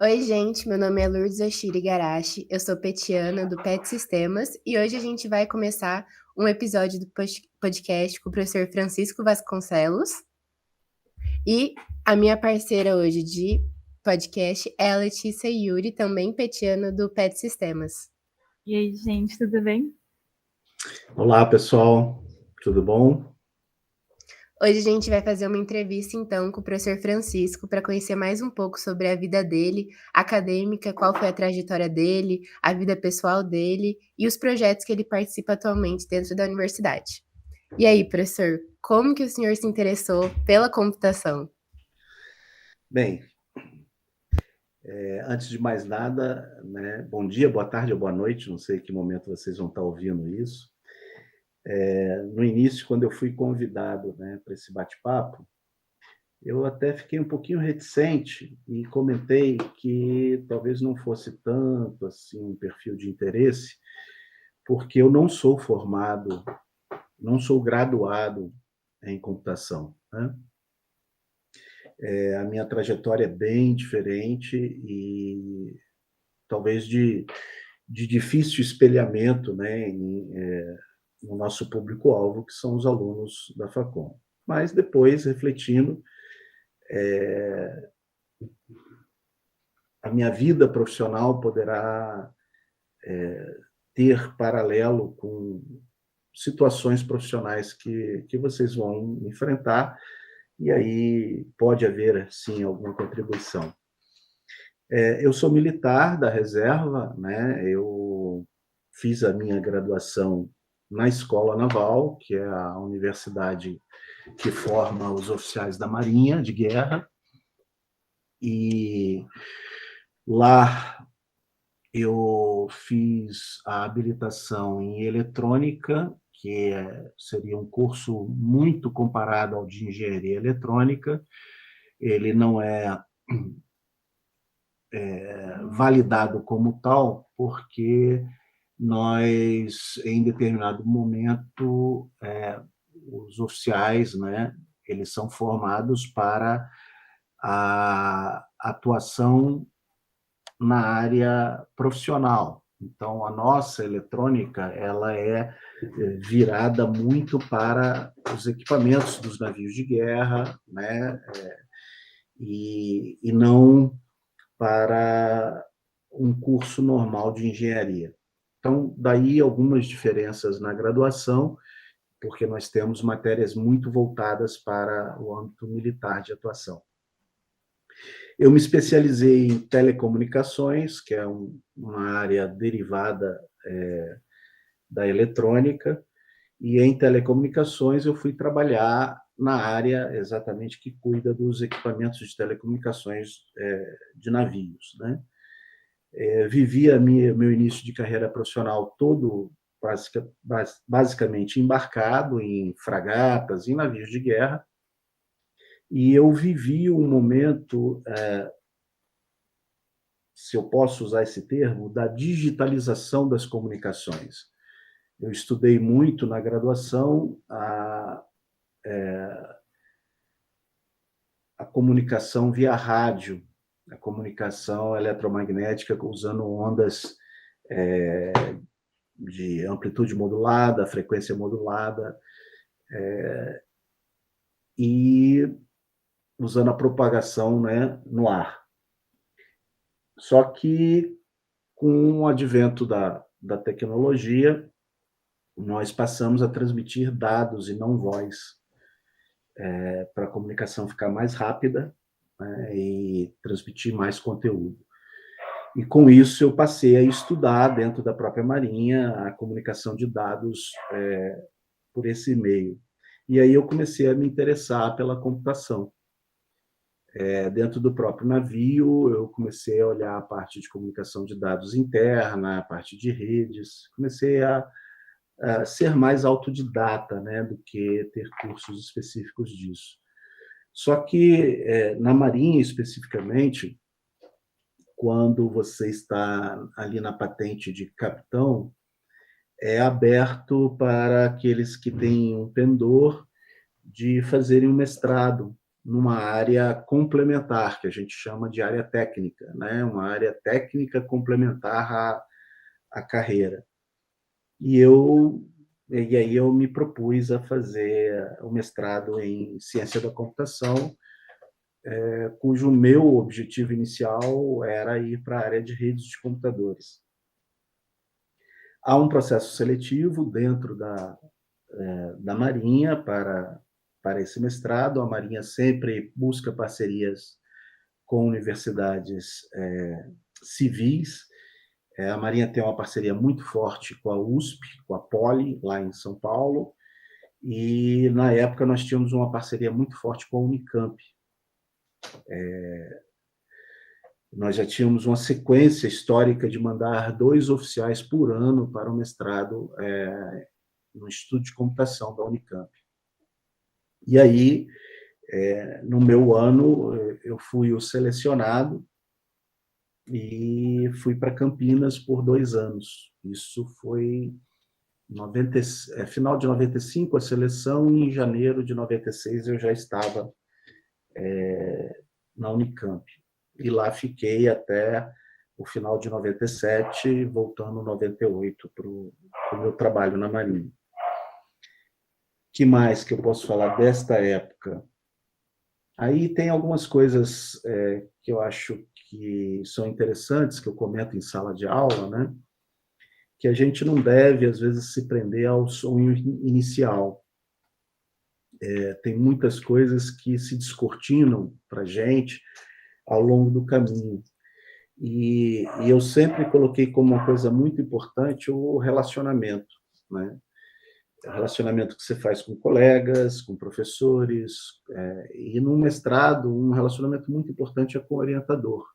Oi, gente, meu nome é Lourdes Oshiri Garashi, eu sou petiana do PET Sistemas e hoje a gente vai começar um episódio do podcast com o professor Francisco Vasconcelos e a minha parceira hoje de podcast é a Letícia Yuri, também petiana do PET Sistemas. E aí, gente, tudo bem? Olá, pessoal, tudo bom? Hoje a gente vai fazer uma entrevista, então, com o professor Francisco para conhecer mais um pouco sobre a vida dele, acadêmica, qual foi a trajetória dele, a vida pessoal dele e os projetos que ele participa atualmente dentro da universidade. E aí, professor, como que o senhor se interessou pela computação? Bem, antes de mais nada, né, bom dia, boa tarde ou boa noite, não sei em que momento vocês vão estar ouvindo isso. No início, quando eu fui convidado, né, para esse bate-papo, eu até fiquei um pouquinho reticente e comentei que talvez não fosse tanto assim um perfil de interesse, porque eu não sou formado, não sou graduado em computação, né? A minha trajetória é bem diferente e talvez de difícil espelhamento, né, no nosso público-alvo, que são os alunos da Facom. Mas depois, refletindo, a minha vida profissional poderá ter paralelo com situações profissionais que vocês vão enfrentar, e aí pode haver, sim, alguma contribuição. Eu sou militar da reserva, né? Eu fiz a minha graduação na Escola Naval, que é a universidade que forma os oficiais da Marinha de Guerra, e lá eu fiz a habilitação em eletrônica, que seria um curso muito comparado ao de engenharia eletrônica. Ele não é validado como tal, porque nós, em determinado momento, os oficiais, né, eles são formados para a atuação na área profissional. Então, a nossa eletrônica ela é virada muito para os equipamentos dos navios de guerra, né, e não para um curso normal de engenharia. Então, daí algumas diferenças na graduação, porque nós temos matérias muito voltadas para o âmbito militar de atuação. Eu me especializei em telecomunicações, que é uma área derivada da eletrônica, e em telecomunicações eu fui trabalhar na área exatamente que cuida dos equipamentos de telecomunicações de navios, né? Vivi meu início de carreira profissional todo basicamente embarcado em fragatas, em navios de guerra, e eu vivi um momento, se eu posso usar esse termo, da digitalização das comunicações. Eu estudei muito na graduação a comunicação via rádio, a comunicação eletromagnética usando ondas de amplitude modulada, frequência modulada, e usando a propagação, né, no ar. Só que, com o advento da tecnologia, nós passamos a transmitir dados e não voz, para a comunicação ficar mais rápida, né, e transmitir mais conteúdo. E com isso eu passei a estudar dentro da própria Marinha a comunicação de dados por esse meio. E aí eu comecei a me interessar pela computação. Dentro do próprio navio, eu comecei a olhar a parte de comunicação de dados interna, a parte de redes, comecei a ser mais autodidata, né, do que ter cursos específicos disso. Só que, na Marinha, especificamente, quando você está ali na patente de capitão, é aberto para aqueles que têm um pendor de fazerem um mestrado numa área complementar, que a gente chama de área técnica, né? Uma área técnica complementar à carreira. E aí eu me propus a fazer o mestrado em ciência da computação, cujo meu objetivo inicial era ir para a área de redes de computadores. Há um processo seletivo dentro da Marinha para esse mestrado. A Marinha sempre busca parcerias com universidades civis. A Marinha tem uma parceria muito forte com a USP, com a Poli, lá em São Paulo, e na época nós tínhamos uma parceria muito forte com a Unicamp. Nós já tínhamos uma sequência histórica de mandar 2 oficiais por ano para o mestrado no Instituto de Computação da Unicamp. E aí, no meu ano, eu fui o selecionado e fui para Campinas por 2 anos. Isso foi final de 95 a seleção, e em janeiro de 96 eu já estava na Unicamp. E lá fiquei até o final de 97, voltando em 98 para o meu trabalho na Marinha. O que mais que eu posso falar desta época? Aí tem algumas coisas que eu acho que são interessantes, que eu comento em sala de aula, né? Que a gente não deve, às vezes, se prender ao sonho inicial. Tem muitas coisas que se descortinam para a gente ao longo do caminho. E eu sempre coloquei como uma coisa muito importante o relacionamento, né? O relacionamento que você faz com colegas, com professores, e no mestrado, um relacionamento muito importante é com o orientador.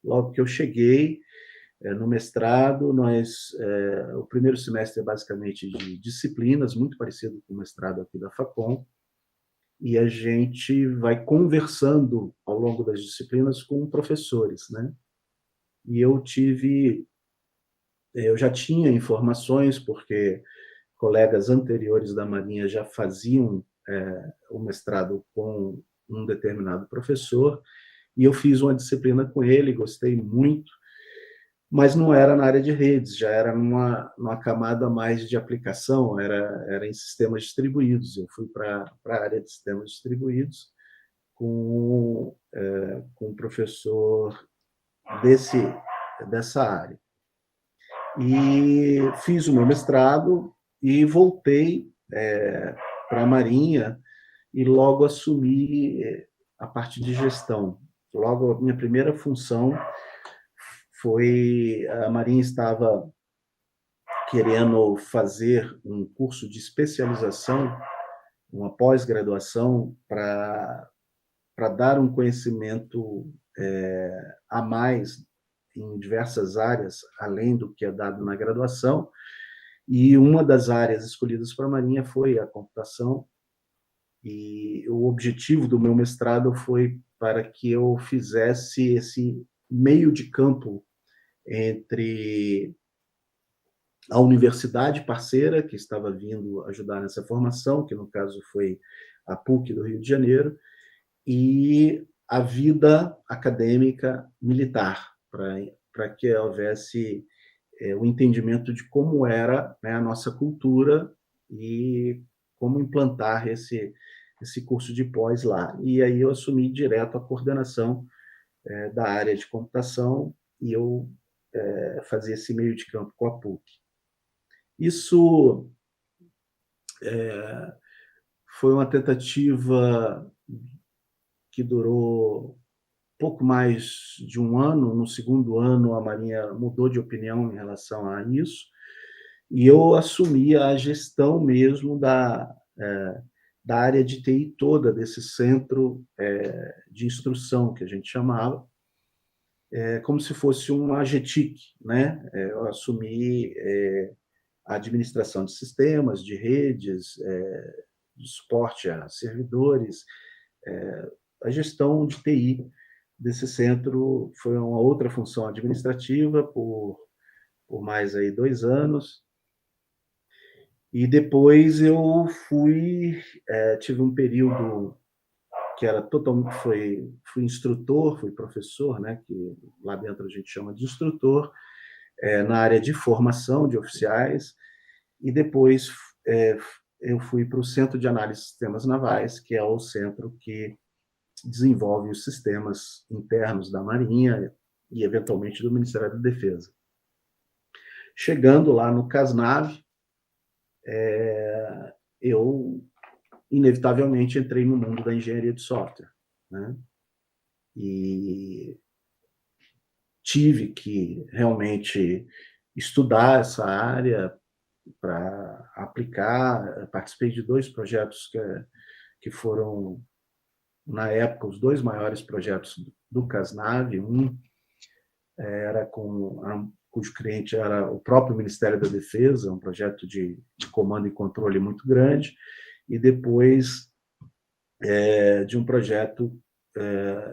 Logo que eu cheguei no mestrado, o primeiro semestre é basicamente de disciplinas, muito parecido com o mestrado aqui da Facom, e a gente vai conversando ao longo das disciplinas com professores, né? E eu já tinha informações, porque colegas anteriores da Marinha já faziam o mestrado com um determinado professor, e eu fiz uma disciplina com ele, gostei muito, mas não era na área de redes, já era numa camada mais de aplicação, era em sistemas distribuídos. Eu fui para a área de sistemas distribuídos com um professor dessa área. E fiz o meu mestrado e voltei para a Marinha e logo assumi a parte de gestão. Logo, a minha primeira função foi: a Marinha estava querendo fazer um curso de especialização, uma pós-graduação, para dar um conhecimento a mais em diversas áreas, além do que é dado na graduação, e uma das áreas escolhidas para a Marinha foi a computação, e o objetivo do meu mestrado foi para que eu fizesse esse meio de campo entre a universidade parceira, que estava vindo ajudar nessa formação, que no caso foi a PUC do Rio de Janeiro, e a vida acadêmica militar, para que houvesse o entendimento de como era, né, a nossa cultura e como implantar esse curso de pós lá. E aí eu assumi direto a coordenação da área de computação, e eu fazia esse meio de campo com a PUC. Isso foi uma tentativa que durou pouco mais de um ano. No segundo ano, a Marinha mudou de opinião em relação a isso, e eu assumi a gestão mesmo da área de TI toda, desse centro de instrução, que a gente chamava, como se fosse um AGTIC, né? Eu assumi a administração de sistemas, de redes, de suporte a servidores, a gestão de TI desse centro. Foi uma outra função administrativa por mais aí 2 anos. E depois eu tive um período que era totalmente, fui instrutor, fui professor, né, que lá dentro a gente chama de instrutor, na área de formação de oficiais, e depois é, eu fui para o Centro de Análise de Sistemas Navais, que é o centro que desenvolve os sistemas internos da Marinha e, eventualmente, do Ministério da Defesa. Chegando lá no CASNAV, eu, inevitavelmente, entrei no mundo da engenharia de software, né? E tive que realmente estudar essa área para aplicar. Participei de 2 projetos que foram, na época, os 2 maiores projetos do CASNAV. Um era cujo cliente era o próprio Ministério da Defesa, um projeto de comando e controle muito grande, e depois de um projeto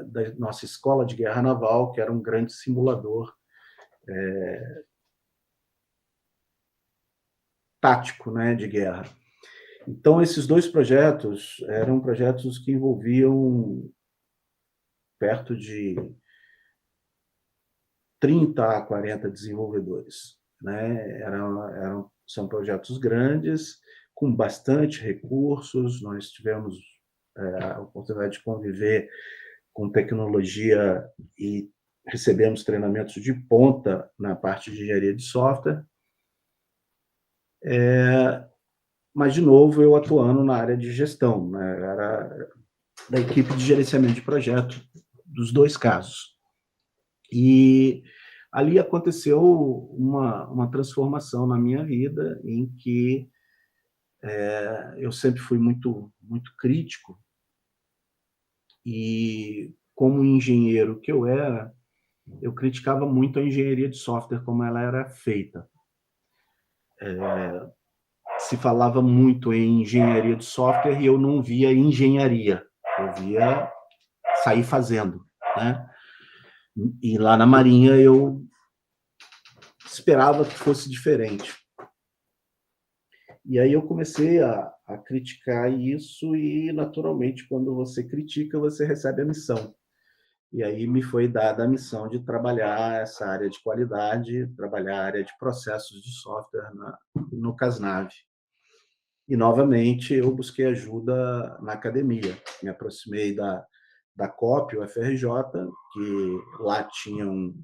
da nossa Escola de Guerra Naval, que era um grande simulador tático, né, de guerra. Então, esses 2 projetos eram projetos que envolviam perto de 30 a 40 desenvolvedores, né? São projetos grandes, com bastante recursos. Nós tivemos a oportunidade de conviver com tecnologia e recebemos treinamentos de ponta na parte de engenharia de software. Mas, de novo, eu atuando na área de gestão, né? Era da equipe de gerenciamento de projeto dos 2 casos. E ali aconteceu uma transformação na minha vida, em que eu sempre fui muito, muito crítico, e, como engenheiro que eu era, eu criticava muito a engenharia de software, como ela era feita. Se falava muito em engenharia de software e eu não via engenharia, eu via sair fazendo, né? E lá na Marinha eu esperava que fosse diferente. E aí eu comecei a criticar isso, e, naturalmente, quando você critica, você recebe a missão. E aí me foi dada a missão de trabalhar essa área de qualidade, trabalhar a área de processos de software no CASNAV. E, novamente, eu busquei ajuda na academia. Me aproximei da COP, o FRJ, que lá tinha um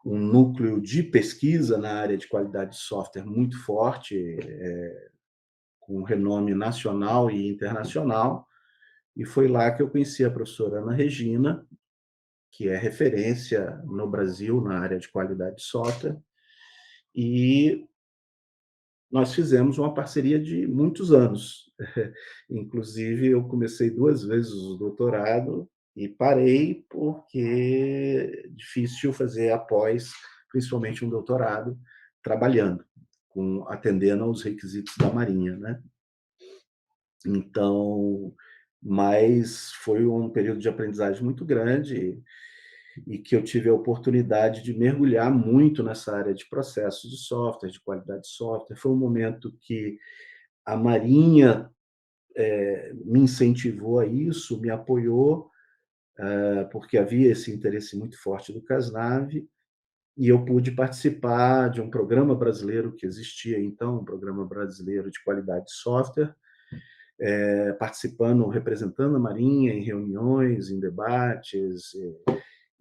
núcleo de pesquisa na área de qualidade de software muito forte, com renome nacional e internacional, e foi lá que eu conheci a professora Ana Regina, que é referência no Brasil na área de qualidade de software, e nós fizemos uma parceria de muitos anos. Inclusive, eu comecei 2 vezes o doutorado e parei, porque é difícil fazer após, principalmente um doutorado, trabalhando, atendendo aos requisitos da Marinha, né? Então, mas foi um período de aprendizagem muito grande, e que eu tive a oportunidade de mergulhar muito nessa área de processos de software, de qualidade de software. Foi um momento que a Marinha me incentivou a isso, me apoiou, porque havia esse interesse muito forte do CASNAV, e eu pude participar de um programa brasileiro que existia então, um programa brasileiro de qualidade de software, participando, representando a Marinha em reuniões, em debates,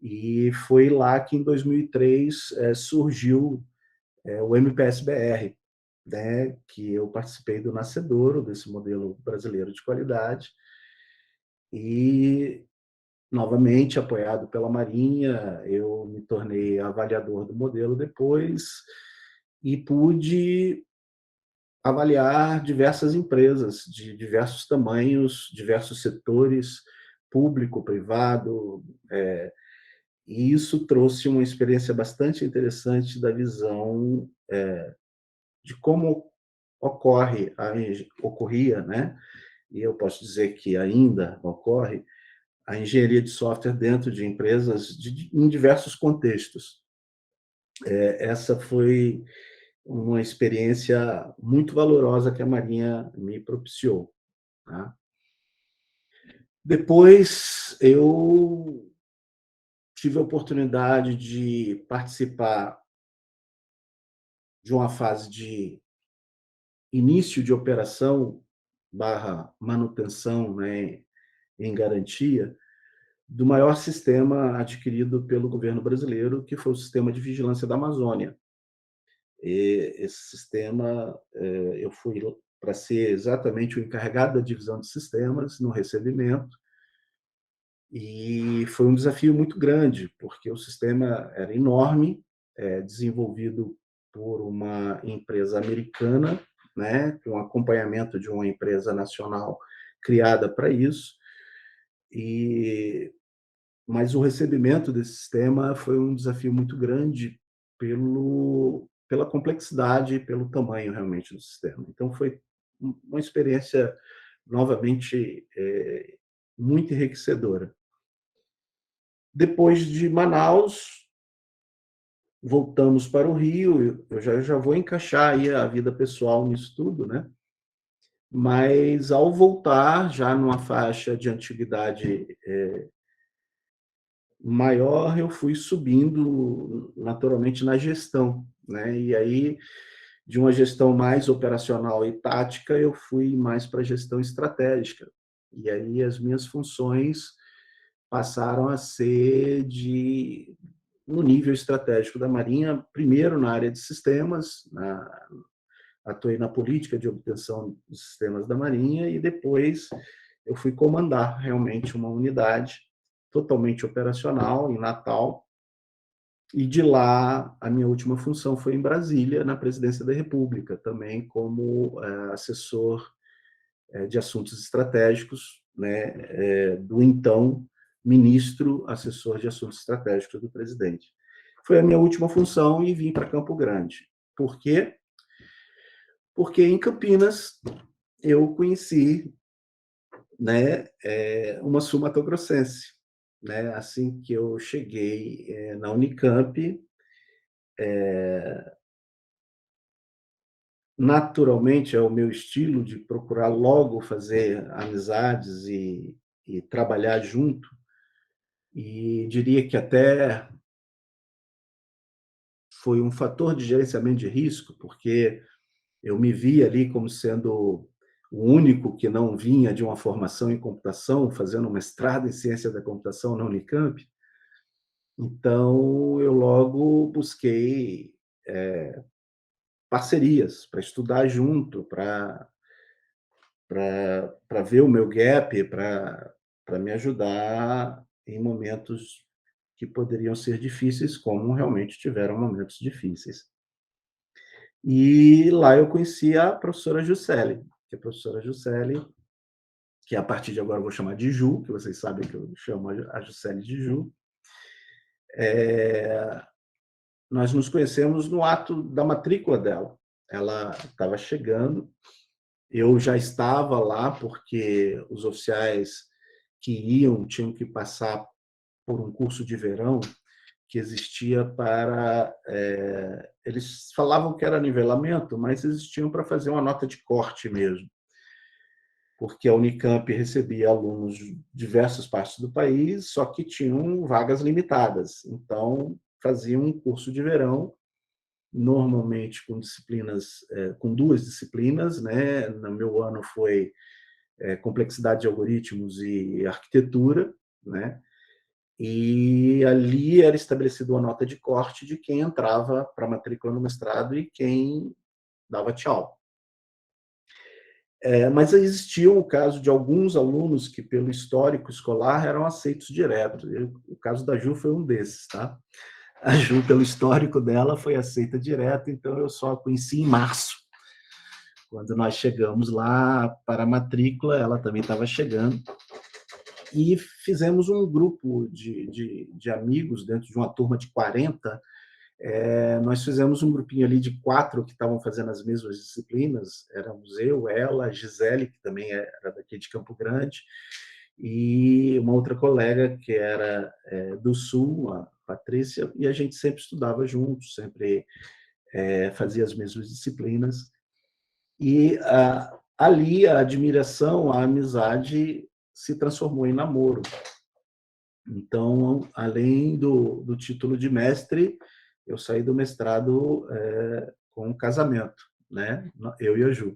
e foi lá que, em 2003, surgiu o MPS-BR, né, que eu participei do nascedouro desse modelo brasileiro de qualidade, e, novamente, apoiado pela Marinha, eu me tornei avaliador do modelo depois, e pude avaliar diversas empresas de diversos tamanhos, diversos setores, público, privado, e isso trouxe uma experiência bastante interessante da visão de como ocorria, né? E eu posso dizer que ainda ocorre a engenharia de software dentro de empresas em diversos contextos. Essa foi uma experiência muito valorosa que a Marinha me propiciou, tá? Depois eu tive a oportunidade de participar de uma fase de início de operação barra manutenção, né, em garantia, do maior sistema adquirido pelo governo brasileiro, que foi o Sistema de Vigilância da Amazônia. Esse sistema, eu fui para ser exatamente o encarregado da divisão de sistemas no recebimento, e foi um desafio muito grande, porque o sistema era enorme, desenvolvido por uma empresa americana, né, com acompanhamento de uma empresa nacional criada para isso, e mas o recebimento desse sistema foi um desafio muito grande pela complexidade e pelo tamanho realmente do sistema. Então foi uma experiência novamente muito enriquecedora. Depois de Manaus, voltamos para o Rio. Eu já vou encaixar aí a vida pessoal nisso tudo, né? Mas ao voltar, já numa faixa de antiguidade maior, eu fui subindo naturalmente na gestão, né? E aí, de uma gestão mais operacional e tática, eu fui mais para a gestão estratégica. E aí as minhas funções passaram a ser no nível estratégico da Marinha, primeiro na área de sistemas, atuei na política de obtenção de sistemas da Marinha e depois eu fui comandar realmente uma unidade totalmente operacional em Natal, e de lá a minha última função foi em Brasília, na Presidência da República, também como assessor de assuntos estratégicos, né, do então ministro assessor de assuntos estratégicos do presidente. Foi a minha última função e vim para Campo Grande. Por quê? Porque em Campinas eu conheci, né, uma sul-mato-grossense, né? Assim que eu cheguei na Unicamp, naturalmente é o meu estilo de procurar logo fazer amizades e trabalhar junto, e diria que até foi um fator de gerenciamento de risco, porque eu me vi ali como sendo o único que não vinha de uma formação em computação, fazendo um mestrado em ciência da computação na Unicamp. Então, eu logo busquei parcerias para estudar junto, para ver o meu gap, para me ajudar em momentos que poderiam ser difíceis, como realmente tiveram momentos difíceis. E lá eu conheci a professora Juscelie, que a professora Juscelie, que a partir de agora eu vou chamar de Ju, que vocês sabem que eu chamo a Juscelie de Ju, nós nos conhecemos no ato da matrícula dela. Ela estava chegando, eu já estava lá porque os oficiais que iam tinham que passar por um curso de verão que existia para... eles falavam que era nivelamento, mas existiam para fazer uma nota de corte mesmo, porque a Unicamp recebia alunos de diversas partes do país, só que tinham vagas limitadas. Então, faziam um curso de verão, normalmente com disciplinas, com 2 disciplinas, né? No meu ano foi complexidade de algoritmos e arquitetura, né? E ali era estabelecida uma nota de corte de quem entrava para a matrícula no mestrado e quem dava tchau. Mas existia o caso de alguns alunos que, pelo histórico escolar, eram aceitos direto. O caso da Ju foi um desses, tá? A Ju, pelo histórico dela, foi aceita direto, então eu só a conheci em março. Quando nós chegamos lá para a matrícula, ela também estava chegando. E fizemos um grupo de amigos dentro de uma turma de 40. Nós fizemos um grupinho ali de 4 que estavam fazendo as mesmas disciplinas. Éramos eu, ela, a Gisele, que também era daqui de Campo Grande, e uma outra colega que era do Sul, a Patrícia, e a gente sempre estudava juntos, sempre fazia as mesmas disciplinas. E ali a admiração, a amizade se transformou em namoro. Então, além do título de mestre, eu saí do mestrado com um casamento, né? Eu e a Ju.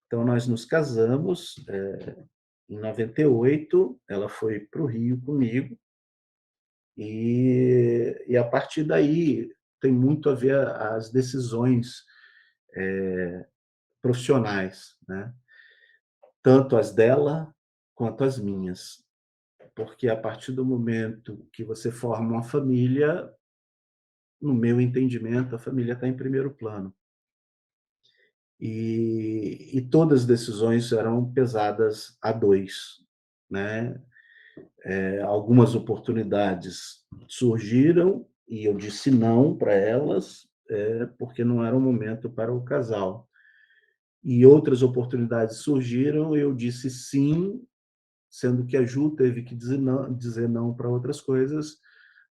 Então, nós nos casamos em 98, ela foi para o Rio comigo, e a partir daí tem muito a ver as decisões profissionais, né? Tanto as dela quanto as minhas. Porque a partir do momento que você forma uma família, no meu entendimento, a família está em primeiro plano. E todas as decisões eram pesadas a dois, né? Algumas oportunidades surgiram e eu disse não para elas, porque não era o momento para o casal. E outras oportunidades surgiram, eu disse sim, sendo que a Ju teve que dizer não para outras coisas,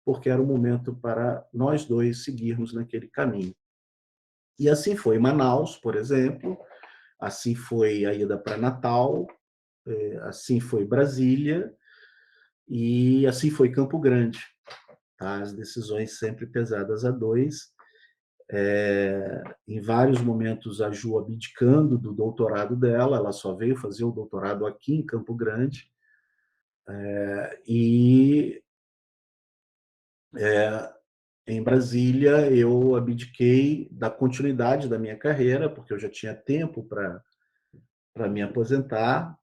porque era o momento para nós dois seguirmos naquele caminho. E assim foi Manaus, por exemplo, assim foi a ida para Natal, assim foi Brasília e assim foi Campo Grande. Tá? As decisões sempre pesadas a dois. Em vários momentos, a Ju abdicando do doutorado dela, ela só veio fazer o doutorado aqui em Campo Grande. E em Brasília, eu abdiquei da continuidade da minha carreira, porque eu já tinha tempo para me aposentar,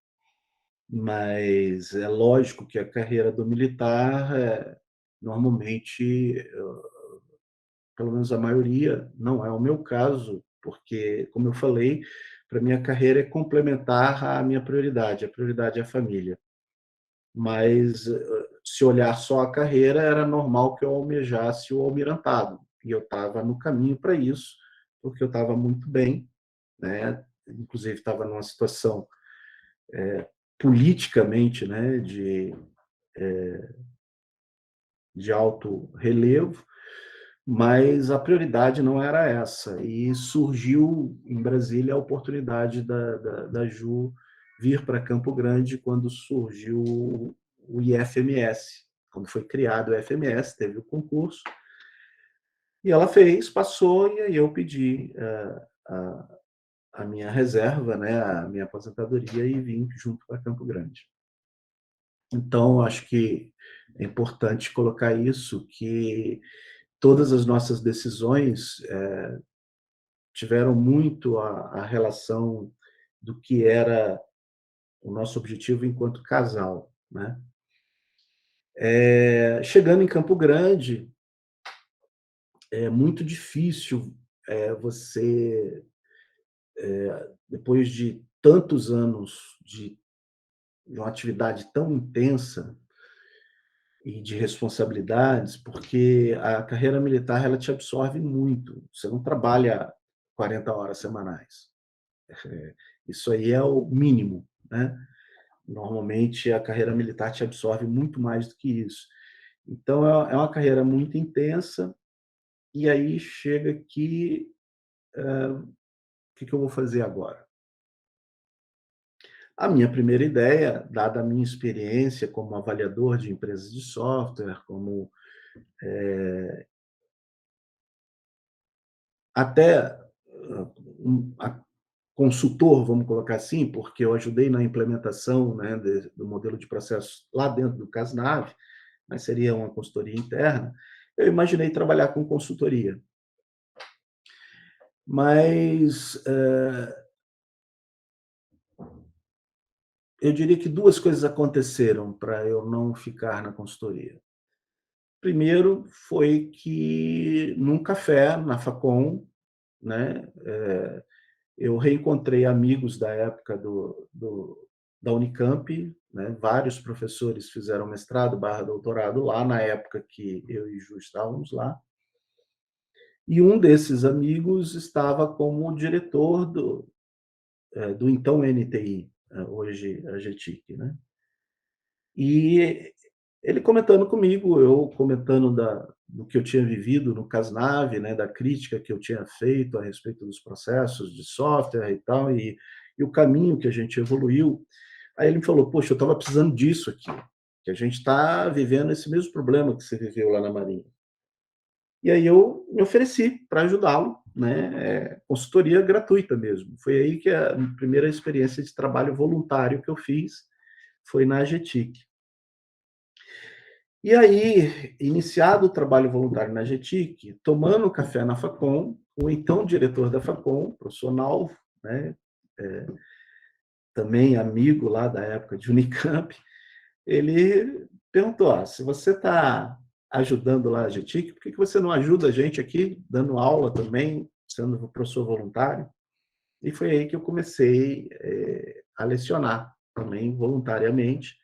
mas é lógico que a carreira do militar, normalmente, pelo menos a maioria, não é o meu caso, porque, como eu falei, para mim a carreira é complementar à minha prioridade, a prioridade é a família. Mas, se olhar só a carreira, era normal que eu almejasse o almirantado, e eu estava no caminho para isso, porque eu estava muito bem, né? Inclusive estava numa situação politicamente, né, de alto relevo, mas a prioridade não era essa. E surgiu em Brasília a oportunidade da Ju vir para Campo Grande quando surgiu o IFMS. Quando foi criado o IFMS, teve o concurso, e ela fez, passou, e aí eu pedi a minha reserva, né, a minha aposentadoria, e vim junto para Campo Grande. Então, acho que é importante colocar isso, que todas as nossas decisões tiveram muito a relação do que era o nosso objetivo enquanto casal, né? Chegando em Campo Grande, é muito difícil você, depois de tantos anos de uma atividade tão intensa e de responsabilidades, porque a carreira militar ela te absorve muito. Você não trabalha 40 horas semanais. Isso aí é o mínimo, né? Normalmente a carreira militar te absorve muito mais do que isso. Então é uma carreira muito intensa, e aí chega aqui, o que eu vou fazer agora? A minha primeira ideia, dada a minha experiência como avaliador de empresas de software, como até consultor, vamos colocar assim, porque eu ajudei na implementação, né, do modelo de processo lá dentro do Casnav, mas seria uma consultoria interna, eu imaginei trabalhar com consultoria. Mas eu diria que duas coisas aconteceram para eu não ficar na consultoria. Primeiro foi que, num café, na Facom, né, eu reencontrei amigos da época da Unicamp, né, vários professores fizeram mestrado / doutorado lá, na época que eu e Ju estávamos lá, e um desses amigos estava como diretor do então NTI, hoje a GETIC, né? E ele comentando comigo, eu comentando do que eu tinha vivido no Casnav, né, da crítica que eu tinha feito a respeito dos processos de software e tal, e o caminho que a gente evoluiu. Aí ele me falou: "Poxa, eu estava precisando disso aqui, que a gente está vivendo esse mesmo problema que você viveu lá na Marinha". E aí eu me ofereci para ajudá-lo, né, consultoria gratuita mesmo. Foi aí que a primeira experiência de trabalho voluntário que eu fiz, foi na AGETIC. E aí, iniciado o trabalho voluntário na AGETIC, tomando café na Facom, o então diretor da Facom, professor Nalvo, né, também amigo lá da época de Unicamp, ele perguntou: se você está ajudando lá a AGETIC, por que você não ajuda a gente aqui, dando aula também, sendo professor voluntário? E foi aí que eu comecei a lecionar também voluntariamente.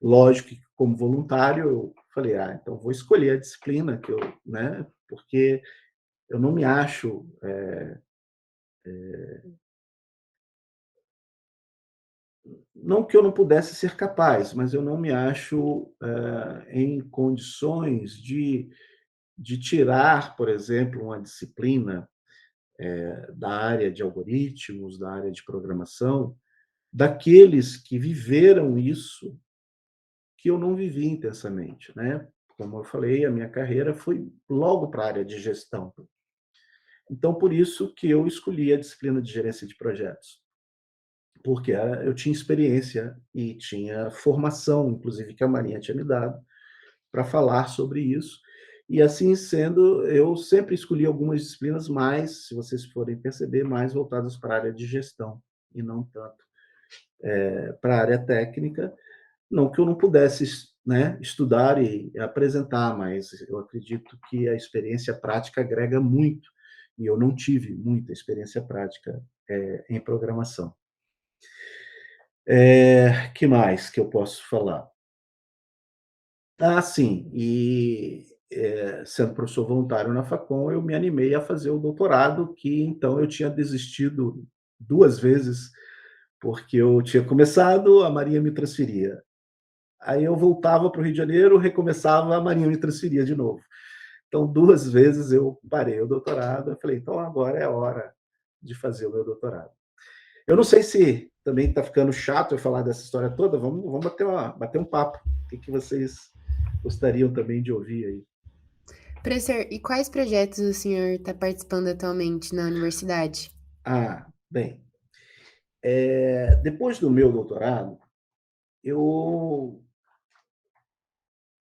Lógico que, como voluntário, eu falei: então vou escolher a disciplina que eu, né, porque eu não me acho, não que eu não pudesse ser capaz, mas eu não me acho em condições de tirar, por exemplo, uma disciplina da área de algoritmos, da área de programação, daqueles que viveram isso, que eu não vivi intensamente, né? Como eu falei, a minha carreira foi logo para a área de gestão. Então, por isso que eu escolhi a disciplina de gerência de projetos, porque eu tinha experiência e tinha formação, inclusive, que a Marinha tinha me dado, para falar sobre isso. E assim sendo, eu sempre escolhi algumas disciplinas mais, se vocês forem perceber, mais voltadas para a área de gestão, e não tanto para a área técnica. Não que eu não pudesse, né, estudar e apresentar, mas eu acredito que a experiência prática agrega muito, e eu não tive muita experiência prática em programação. Que mais que eu posso falar? Sim, e sendo professor voluntário na Facom, eu me animei a fazer o doutorado, que então eu tinha desistido 2 vezes, porque eu tinha começado, a Marinha me transferia. Aí eu voltava para o Rio de Janeiro, recomeçava, a Marinha me transferia de novo. Então, 2 vezes eu parei o doutorado, eu falei: "Então agora é a hora de fazer o meu doutorado". Eu não sei se também está ficando chato eu falar dessa história toda, vamos bater um papo. O que vocês gostariam também de ouvir aí? Professor, e quais projetos o senhor está participando atualmente na universidade? Bem, depois do meu doutorado, eu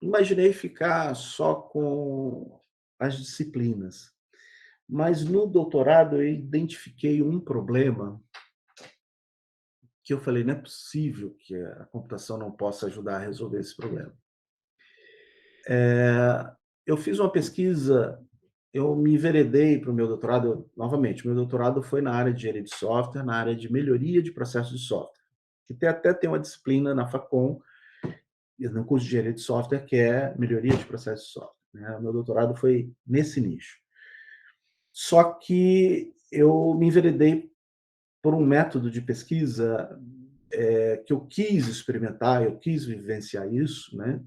imaginei ficar só com as disciplinas, mas no doutorado eu identifiquei um problema que eu falei: "Não é possível que a computação não possa ajudar a resolver esse problema". Eu fiz uma pesquisa, eu me enveredei para o meu doutorado novamente, meu doutorado foi na área de engenharia de software, na área de melhoria de processos de software, que tem uma disciplina na Facom, no curso de engenharia de software, que é melhoria de processos de software, né. O meu doutorado foi nesse nicho. Só que eu me enveredei por um método de pesquisa, que eu quis experimentar, eu quis vivenciar isso, né,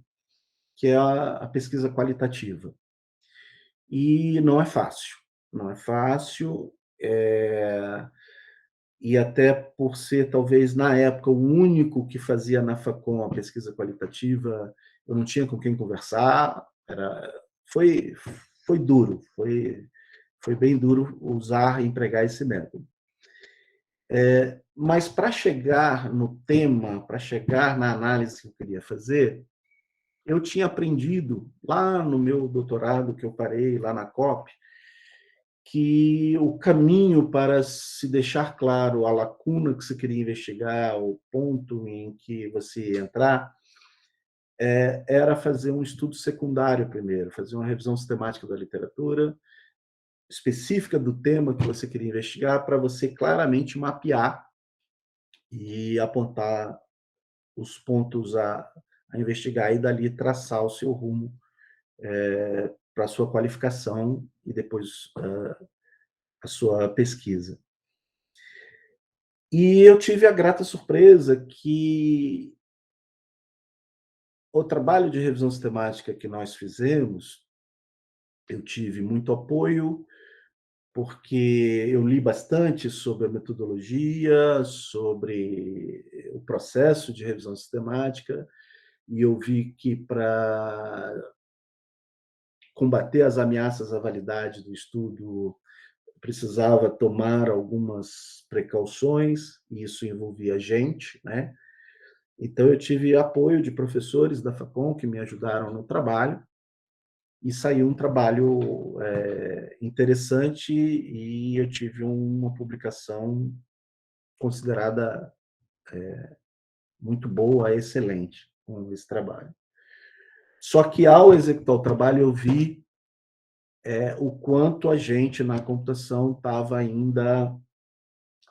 que é a pesquisa qualitativa. E não é fácil, não é fácil, e até por ser talvez na época o único que fazia na Facom a pesquisa qualitativa, eu não tinha com quem conversar, foi foi duro, foi bem duro usar e empregar esse método. Mas para chegar no tema, para chegar na análise que eu queria fazer, eu tinha aprendido lá no meu doutorado, que eu parei lá na COP, que o caminho para se deixar claro a lacuna que você queria investigar, o ponto em que você ia entrar, era fazer um estudo secundário primeiro, fazer uma revisão sistemática da literatura, específica do tema que você queria investigar, para você claramente mapear e apontar os pontos a investigar e dali traçar o seu rumo para a sua qualificação e depois a sua pesquisa. E eu tive a grata surpresa que o trabalho de revisão sistemática que nós fizemos, eu tive muito apoio, porque eu li bastante sobre a metodologia, sobre o processo de revisão sistemática, e eu vi que para combater as ameaças à validade do estudo precisava tomar algumas precauções, e isso envolvia gente, né? Então eu tive apoio de professores da Facom que me ajudaram no trabalho, e saiu um trabalho interessante, e eu tive uma publicação considerada muito boa, excelente, com esse trabalho. Só que ao executar o trabalho eu vi o quanto a gente na computação estava ainda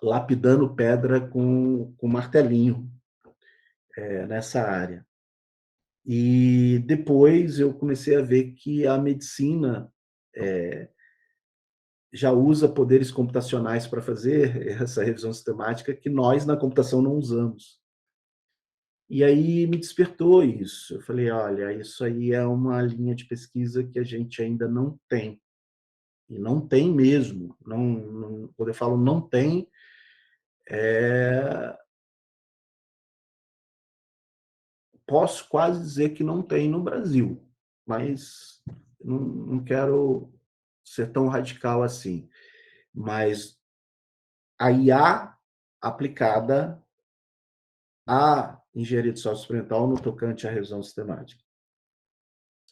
lapidando pedra com martelinho nessa área. E depois eu comecei a ver que a medicina já usa poderes computacionais para fazer essa revisão sistemática que nós na computação não usamos. E aí me despertou isso. Eu falei, olha, isso aí é uma linha de pesquisa que a gente ainda não tem. E não tem mesmo. Quando eu falo não tem, posso quase dizer que não tem no Brasil, mas não quero ser tão radical assim. Mas a IA aplicada à engenharia de software experimental no tocante à revisão sistemática.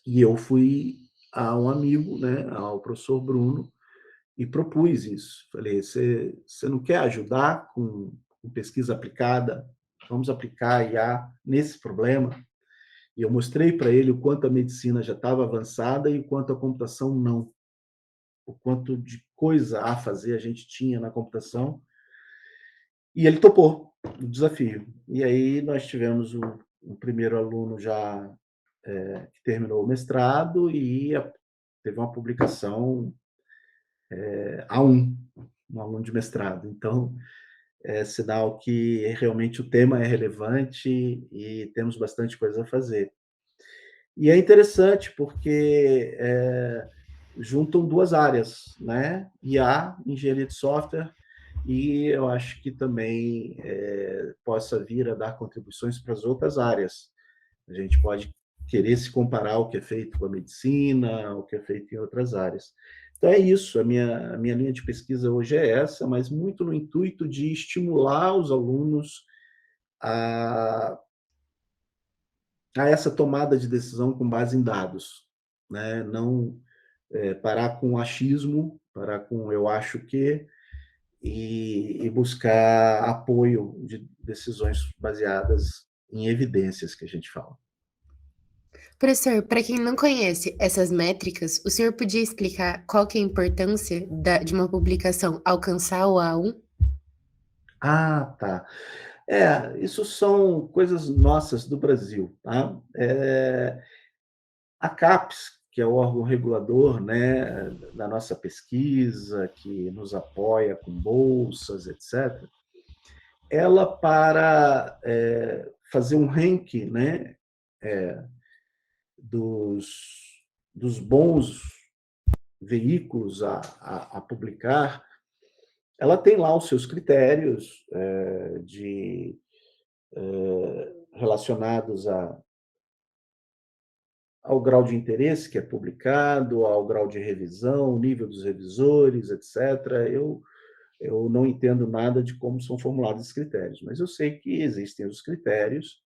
E eu fui a um amigo, né, ao professor Bruno, e propus isso. Falei, você não quer ajudar com pesquisa aplicada? Vamos aplicar a IA nesse problema? E eu mostrei para ele o quanto a medicina já estava avançada e o quanto a computação não. O quanto de coisa a fazer a gente tinha na computação. E ele topou o desafio. E aí nós tivemos o primeiro aluno já que terminou o mestrado, e teve uma publicação A1, um aluno de mestrado. Então, é sinal que realmente o tema é relevante e temos bastante coisa a fazer. E é interessante porque juntam duas áreas, né? IA, engenharia de software, e eu acho que também possa vir a dar contribuições para as outras áreas. A gente pode querer se comparar ao que é feito com a medicina, ao que é feito em outras áreas. Então é isso, a minha linha de pesquisa hoje é essa, mas muito no intuito de estimular os alunos a essa tomada de decisão com base em dados, né? Não parar com o achismo, parar com eu acho que, e buscar apoio de decisões baseadas em evidências, que a gente fala. Professor, para quem não conhece essas métricas, o senhor podia explicar qual que é a importância de uma publicação alcançar o A1? Ah, tá. Isso são coisas nossas do Brasil, tá? A CAPES, que é o órgão regulador, né, da nossa pesquisa, que nos apoia com bolsas, etc., ela, para fazer um ranking, né, dos bons veículos a publicar, ela tem lá os seus critérios relacionados ao grau de interesse que é publicado, ao grau de revisão, o nível dos revisores, etc. Eu não entendo nada de como são formulados esses critérios, mas eu sei que existem os critérios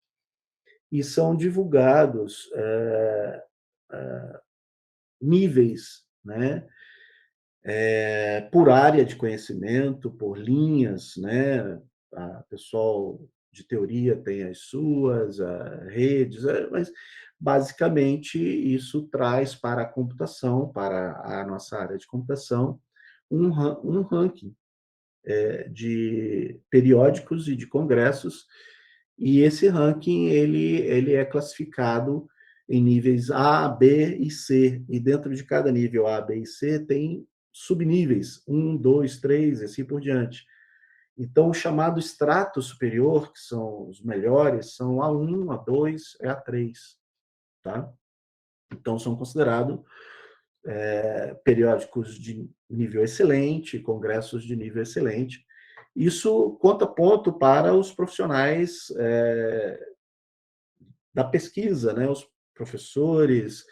e são divulgados níveis, né, por área de conhecimento, por linhas, né? A pessoal de teoria tem as suas redes, mas basicamente isso traz para a computação, para a nossa área de computação, um ranking de periódicos e de congressos, e esse ranking ele é classificado em níveis A, B e C, e dentro de cada nível A, B e C tem subníveis, 1, 2, 3, e assim por diante. Então, o chamado extrato superior, que são os melhores, são A1, A2 e A3, tá? Então, são considerados periódicos de nível excelente, congressos de nível excelente. Isso conta ponto para os profissionais da pesquisa, né? Os professores,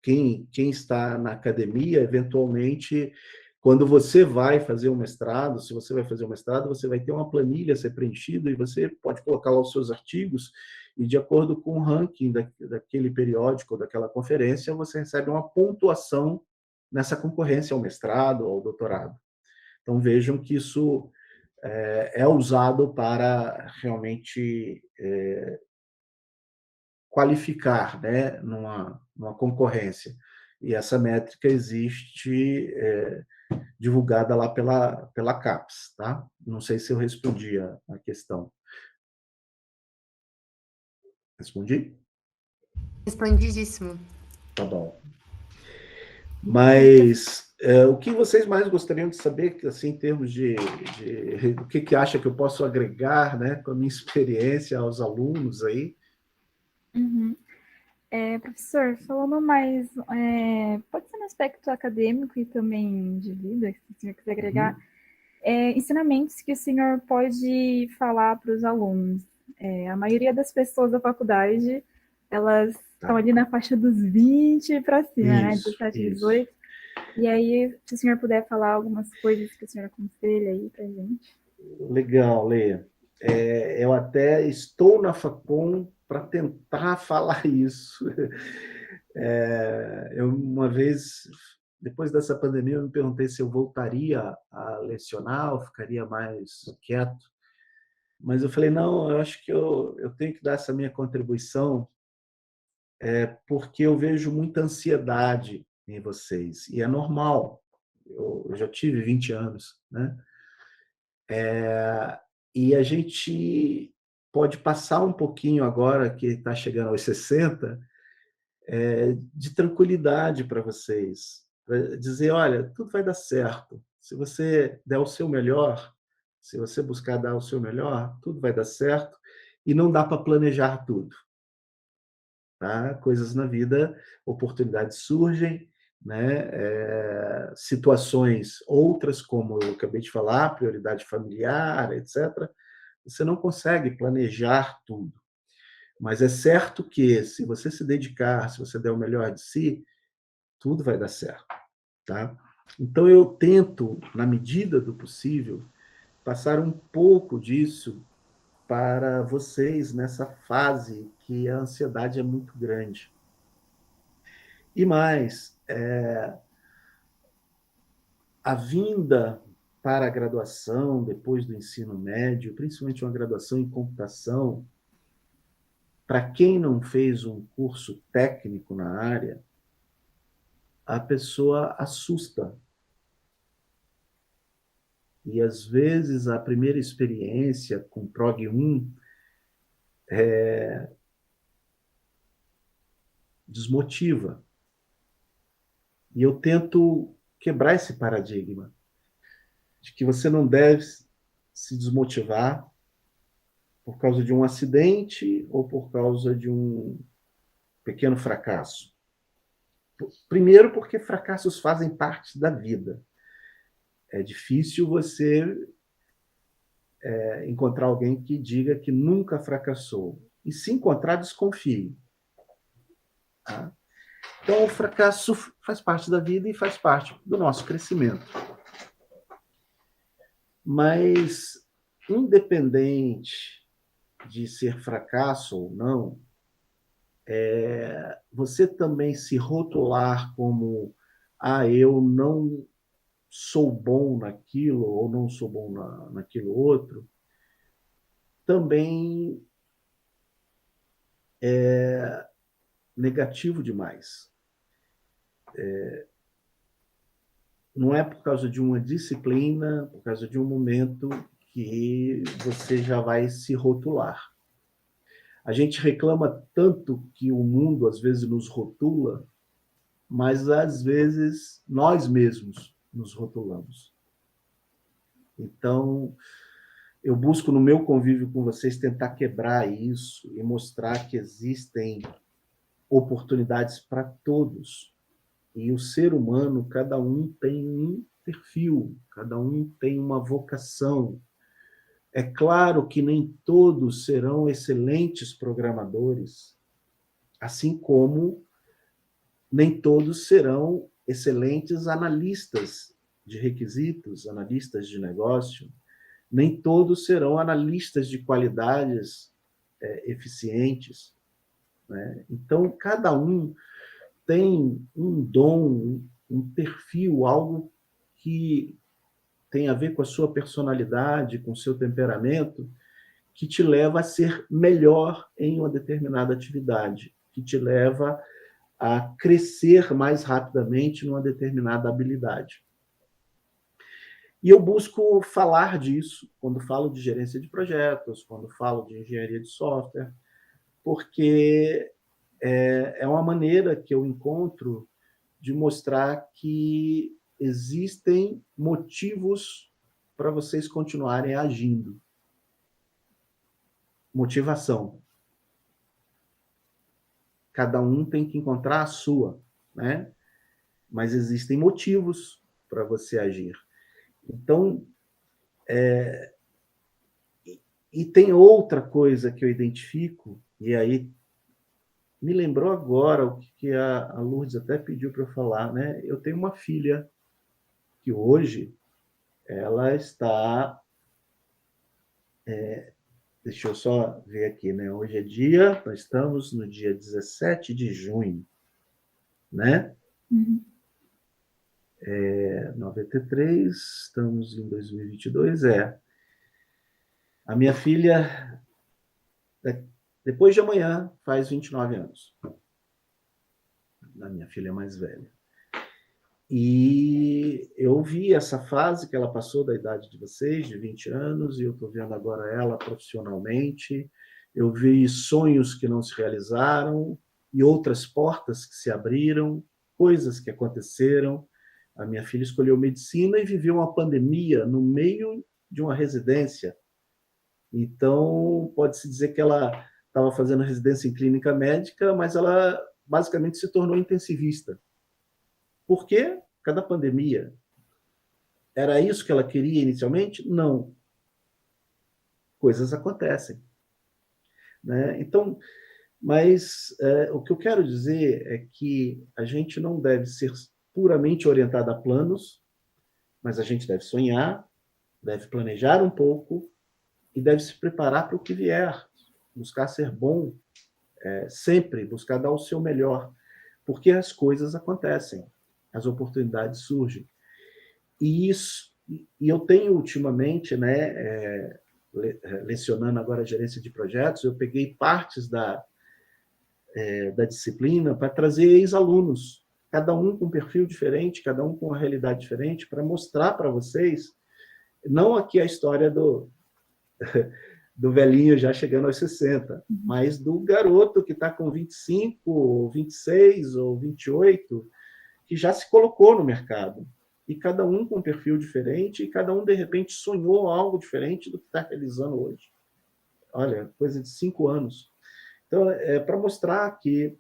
quem está na academia, eventualmente, quando você vai fazer um mestrado, se você vai fazer um mestrado, você vai ter uma planilha a ser preenchida e você pode colocar lá os seus artigos e, de acordo com o ranking daquele periódico, daquela conferência, você recebe uma pontuação nessa concorrência ao mestrado ou ao doutorado. Então, vejam que isso é usado para realmente qualificar, né, numa concorrência. E essa métrica existe divulgada lá pela CAPES, tá? Não sei se eu respondi a questão. Respondi? Respondidíssimo. Tá bom. Mas o que vocês mais gostariam de saber, assim, em termos de o que acha que eu posso agregar, né, com a minha experiência aos alunos aí? Uhum. Professor, falando mais, pode ser no aspecto acadêmico e também de vida, se o senhor quiser agregar, ensinamentos que o senhor pode falar para os alunos. A maioria das pessoas da faculdade, elas estão ali na faixa dos 20 para cima, né? 17, 18. E aí, se o senhor puder falar algumas coisas que o senhor aconselha aí para a gente. Legal, Leia. Eu até estou na Facom para tentar falar isso. Eu, uma vez, depois dessa pandemia, eu me perguntei se eu voltaria a lecionar ou ficaria mais quieto. Mas eu falei, não, eu acho que eu tenho que dar essa minha contribuição, porque eu vejo muita ansiedade em vocês. E é normal. Eu já tive 20 anos, né? E a gente pode passar um pouquinho agora, que está chegando aos 60, de tranquilidade para vocês. Pra dizer, olha, tudo vai dar certo. Se você der o seu melhor, se você buscar dar o seu melhor, tudo vai dar certo. E não dá para planejar tudo. Tá? Coisas na vida, oportunidades surgem, né? Situações outras, como eu acabei de falar, prioridade familiar, etc. Você não consegue planejar tudo. Mas é certo que, se você se dedicar, se você der o melhor de si, tudo vai dar certo. Tá? Então, eu tento, na medida do possível, passar um pouco disso para vocês nessa fase que a ansiedade é muito grande. E mais, a vinda para a graduação, depois do ensino médio, principalmente uma graduação em computação, para quem não fez um curso técnico na área, a pessoa assusta. E, às vezes, a primeira experiência com Prog 1 desmotiva. E eu tento quebrar esse paradigma de que você não deve se desmotivar por causa de um acidente ou por causa de um pequeno fracasso. Primeiro, porque fracassos fazem parte da vida. É difícil você encontrar alguém que diga que nunca fracassou. E, se encontrar, desconfie. Tá? Então, o fracasso faz parte da vida e faz parte do nosso crescimento. Mas, independente de ser fracasso ou não, você também se rotular como eu não sou bom naquilo ou não sou bom naquilo outro, também é negativo demais. Não é por causa de uma disciplina, por causa de um momento, que você já vai se rotular. A gente reclama tanto que o mundo, às vezes, nos rotula, mas, às vezes, nós mesmos nos rotulamos. Então, eu busco, no meu convívio com vocês, tentar quebrar isso e mostrar que existem oportunidades para todos. E o ser humano, cada um tem um perfil, cada um tem uma vocação. É claro que nem todos serão excelentes programadores, assim como nem todos serão excelentes analistas de requisitos, analistas de negócio, nem todos serão analistas de qualidades eficientes, né? Então, cada um tem um dom, um perfil, algo que tem a ver com a sua personalidade, com o seu temperamento, que te leva a ser melhor em uma determinada atividade, que te leva a crescer mais rapidamente numa determinada habilidade. E eu busco falar disso quando falo de gerência de projetos, quando falo de engenharia de software, porque é uma maneira que eu encontro de mostrar que existem motivos para vocês continuarem agindo. Motivação. Cada um tem que encontrar a sua, né? Mas existem motivos para você agir. Então, e tem outra coisa que eu identifico, e aí me lembrou agora o que a Lourdes até pediu para eu falar, né? Eu tenho uma filha que hoje ela está... deixa eu só ver aqui, né? Hoje é nós estamos no dia 17 de junho, né? 93, estamos em 2022, A minha filha, depois de amanhã, faz 29 anos. A minha filha mais velha. E eu vi essa fase que ela passou da idade de vocês, de 20 anos, e eu estou vendo agora ela profissionalmente. Eu vi sonhos que não se realizaram e outras portas que se abriram, coisas que aconteceram. A minha filha escolheu medicina e viveu uma pandemia no meio de uma residência. Então, pode-se dizer que ela estava fazendo residência em clínica médica, mas ela basicamente se tornou intensivista. Por quê? Por causa da pandemia. Era isso que ela queria inicialmente? Não. Coisas acontecem, né? Então, mas o que eu quero dizer é que a gente não deve ser puramente orientado a planos, mas a gente deve sonhar, deve planejar um pouco e deve se preparar para o que vier, buscar ser bom, sempre buscar dar o seu melhor, porque as coisas acontecem, as oportunidades surgem. E eu tenho ultimamente, né, lecionando agora a gerência de projetos, eu peguei partes da disciplina para trazer ex-alunos, cada um com um perfil diferente, cada um com uma realidade diferente, para mostrar para vocês, não aqui a história do velhinho já chegando aos 60, mas do garoto que está com 25, ou 26, ou 28, que já se colocou no mercado. E cada um com um perfil diferente, e cada um, de repente, sonhou algo diferente do que está realizando hoje. Olha, coisa de 5 anos. Então, é para mostrar que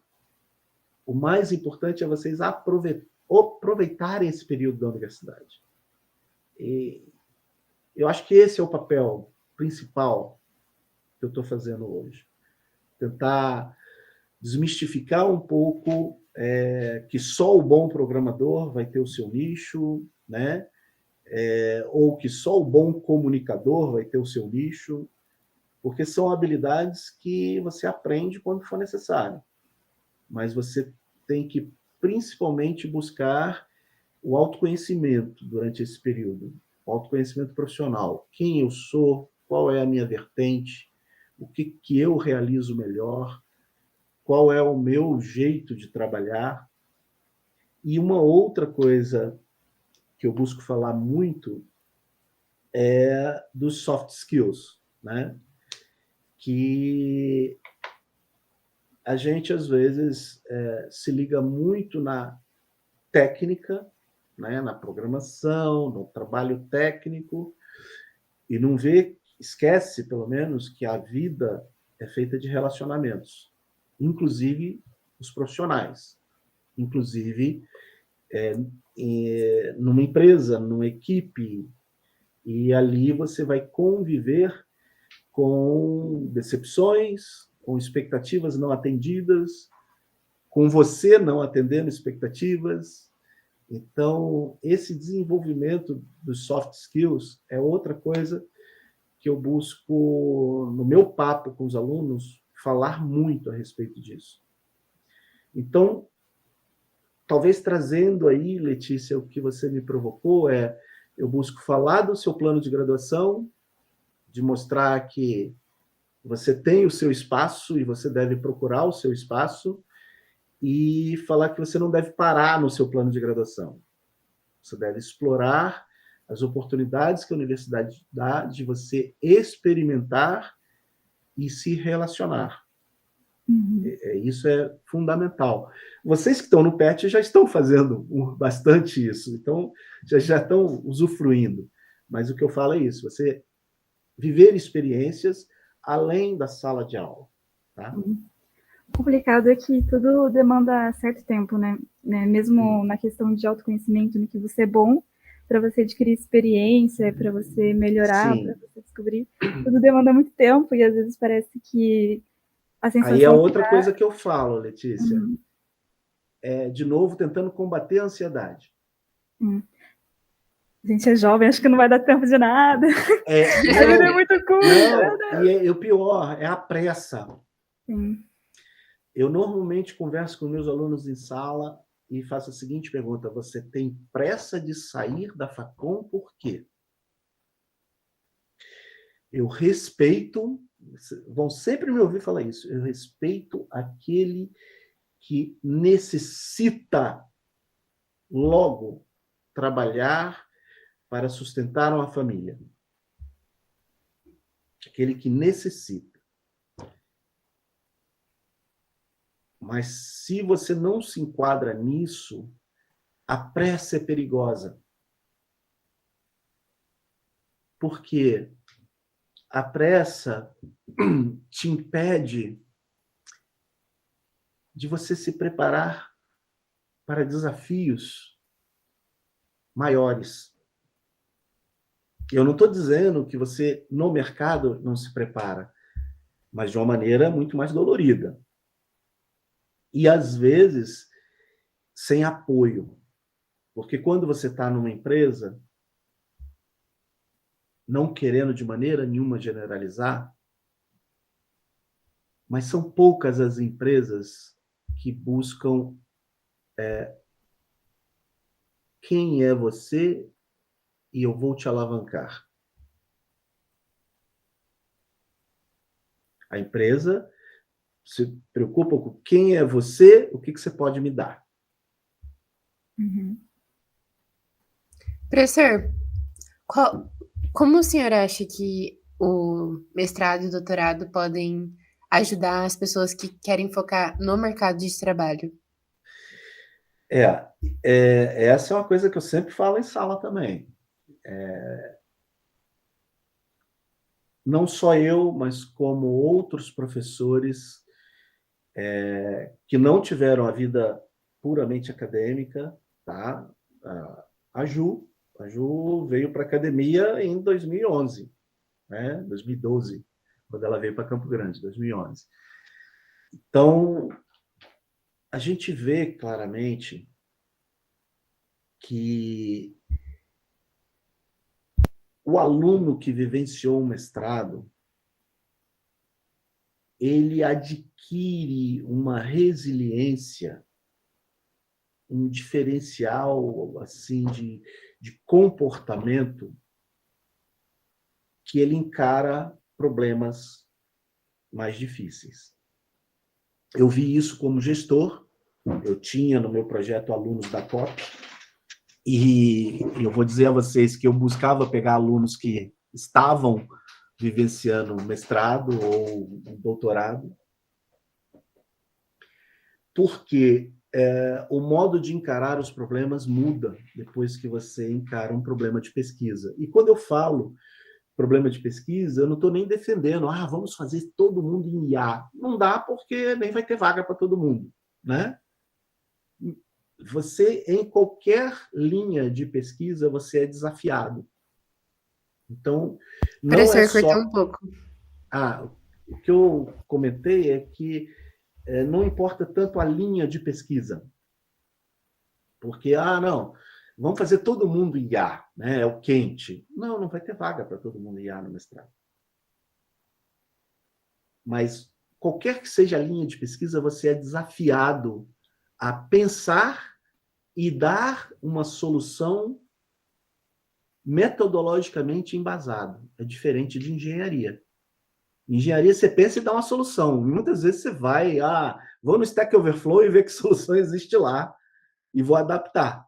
o mais importante é vocês aproveitarem esse período da universidade. E eu acho que esse é o papel principal que eu estou fazendo hoje. Tentar desmistificar um pouco que só o bom programador vai ter o seu nicho, né? Ou que só o bom comunicador vai ter o seu nicho, porque são habilidades que você aprende quando for necessário. Mas você tem que, principalmente, buscar o autoconhecimento durante esse período, o autoconhecimento profissional. Quem eu sou, qual é a minha vertente, o que eu realizo melhor, qual é o meu jeito de trabalhar. E uma outra coisa que eu busco falar muito é dos soft skills, né? Que a gente, às vezes, se liga muito na técnica, né? Na programação, no trabalho técnico, e não esquece, pelo menos, que a vida é feita de relacionamentos, inclusive os profissionais, inclusive numa empresa, numa equipe, e ali você vai conviver com decepções, com expectativas não atendidas, com você não atendendo expectativas. Então, esse desenvolvimento dos soft skills é outra coisa que eu busco, no meu papo com os alunos, falar muito a respeito disso. Então, talvez trazendo aí, Letícia, o que você me provocou eu busco falar do seu plano de graduação, de mostrar que você tem o seu espaço e você deve procurar o seu espaço, e falar que você não deve parar no seu plano de graduação. Você deve explorar as oportunidades que a universidade dá de você experimentar e se relacionar. Isso é fundamental. Vocês que estão no PET já estão fazendo bastante isso, então já estão usufruindo. Mas o que eu falo é isso, você viver experiências além da sala de aula. Tá? O complicado é que tudo demanda certo tempo, né? Mesmo na questão de autoconhecimento, no que você é bom, para você adquirir experiência, para você melhorar, para você descobrir, tudo demanda muito tempo e às vezes parece que a sensação... Aí é outra coisa que eu falo, Letícia. De novo, tentando combater a ansiedade. A gente é jovem, acho que não vai dar tempo de nada. A vida é muito curta. E o pior é a pressa. Sim. Eu normalmente converso com meus alunos em sala e faço a seguinte pergunta: você tem pressa de sair da Facom por quê? Eu respeito, vão sempre me ouvir falar isso, eu respeito aquele que necessita logo trabalhar para sustentar uma família. Aquele que necessita. Mas se você não se enquadra nisso, a pressa é perigosa. Porque a pressa te impede de você se preparar para desafios maiores. Eu não estou dizendo que você, no mercado, não se prepara, mas de uma maneira muito mais dolorida. E, às vezes, sem apoio. Porque quando você está numa empresa, não querendo de maneira nenhuma generalizar, mas são poucas as empresas que buscam quem é você e eu vou te alavancar. A empresa se preocupa com quem é você, o que você pode me dar. Professor, como o senhor acha que o mestrado e o doutorado podem ajudar as pessoas que querem focar no mercado de trabalho? Essa é uma coisa que eu sempre falo em sala também. Não só eu, mas como outros professores que não tiveram a vida puramente acadêmica, tá? A Ju veio para a academia em 2011, né? 2012, quando ela veio para Campo Grande, 2011. Então, a gente vê claramente que o aluno que vivenciou um mestrado, ele adquire uma resiliência, um diferencial assim de comportamento que ele encara problemas mais difíceis. Eu vi isso como gestor, eu tinha no meu projeto alunos da COP, e eu vou dizer a vocês que eu buscava pegar alunos que estavam vivenciando um mestrado ou um doutorado, porque o modo de encarar os problemas muda depois que você encara um problema de pesquisa. E quando eu falo problema de pesquisa, eu não estou nem defendendo, vamos fazer todo mundo em IA. Não dá, porque nem vai ter vaga para todo mundo. né? Você, em qualquer linha de pesquisa, você é desafiado. Então, não é Professor, cortou só... um pouco. O que eu comentei é que não importa tanto a linha de pesquisa, porque, não, vamos fazer todo mundo IA, né? É o quente. Não vai ter vaga para todo mundo IA no mestrado. Mas qualquer que seja a linha de pesquisa, você é desafiado a pensar e dar uma solução metodologicamente embasada. É diferente de engenharia. Engenharia, você pensa e dá uma solução. Muitas vezes você vai, vou no Stack Overflow e ver que solução existe lá e vou adaptar.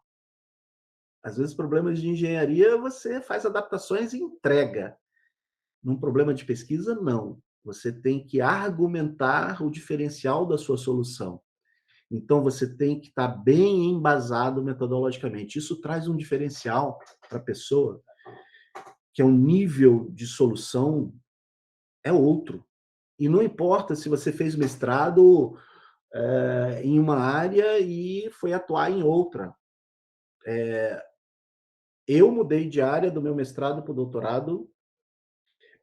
Às vezes, problemas de engenharia, você faz adaptações e entrega. Num problema de pesquisa, não. Você tem que argumentar o diferencial da sua solução. Então, você tem que estar bem embasado metodologicamente. Isso traz um diferencial para a pessoa, que é um nível de solução é outro. E não importa se você fez mestrado em uma área e foi atuar em outra. Eu mudei de área do meu mestrado para o doutorado.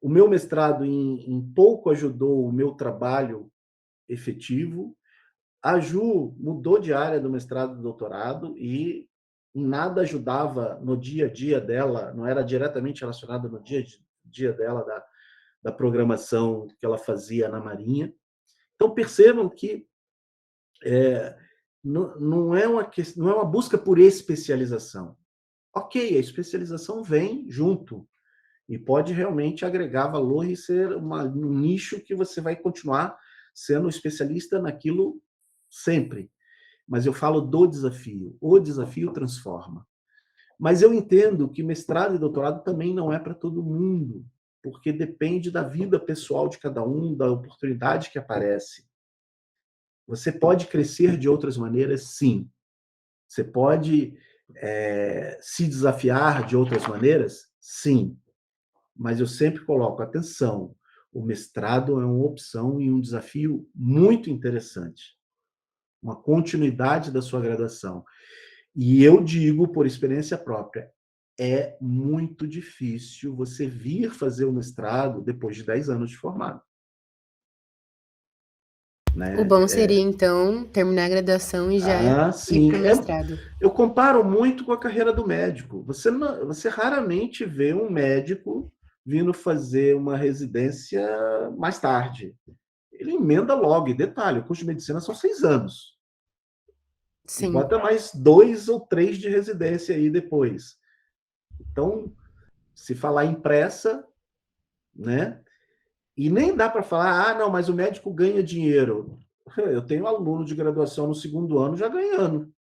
O meu mestrado em pouco ajudou o meu trabalho efetivo. A Ju mudou de área do mestrado e do doutorado e em nada ajudava no dia a dia dela, não era diretamente relacionado no dia a dia dela da programação que ela fazia na Marinha. Então, percebam que não é uma busca por especialização. Ok, a especialização vem junto e pode realmente agregar valor e ser um nicho que você vai continuar sendo especialista naquilo sempre. Mas eu falo do desafio. O desafio transforma. Mas eu entendo que mestrado e doutorado também não é para todo mundo, porque depende da vida pessoal de cada um, da oportunidade que aparece. Você pode crescer de outras maneiras, sim. Você pode se desafiar de outras maneiras, sim. Mas eu sempre coloco, atenção, o mestrado é uma opção e um desafio muito interessante. Uma continuidade da sua graduação. E eu digo, por experiência própria, é muito difícil você vir fazer o mestrado depois de 10 anos de formado. Né? O bom seria, então, terminar a graduação e já ir sim. para o mestrado. Eu comparo muito com a carreira do médico. Você raramente vê um médico vindo fazer uma residência mais tarde. Ele emenda logo. E detalhe, o curso de medicina são 6 anos. E Sim. bota mais 2 ou 3 de residência aí depois. Então, se falar em pressa, né? E nem dá para falar, não, mas o médico ganha dinheiro. Eu tenho aluno de graduação no 2º ano já ganhando.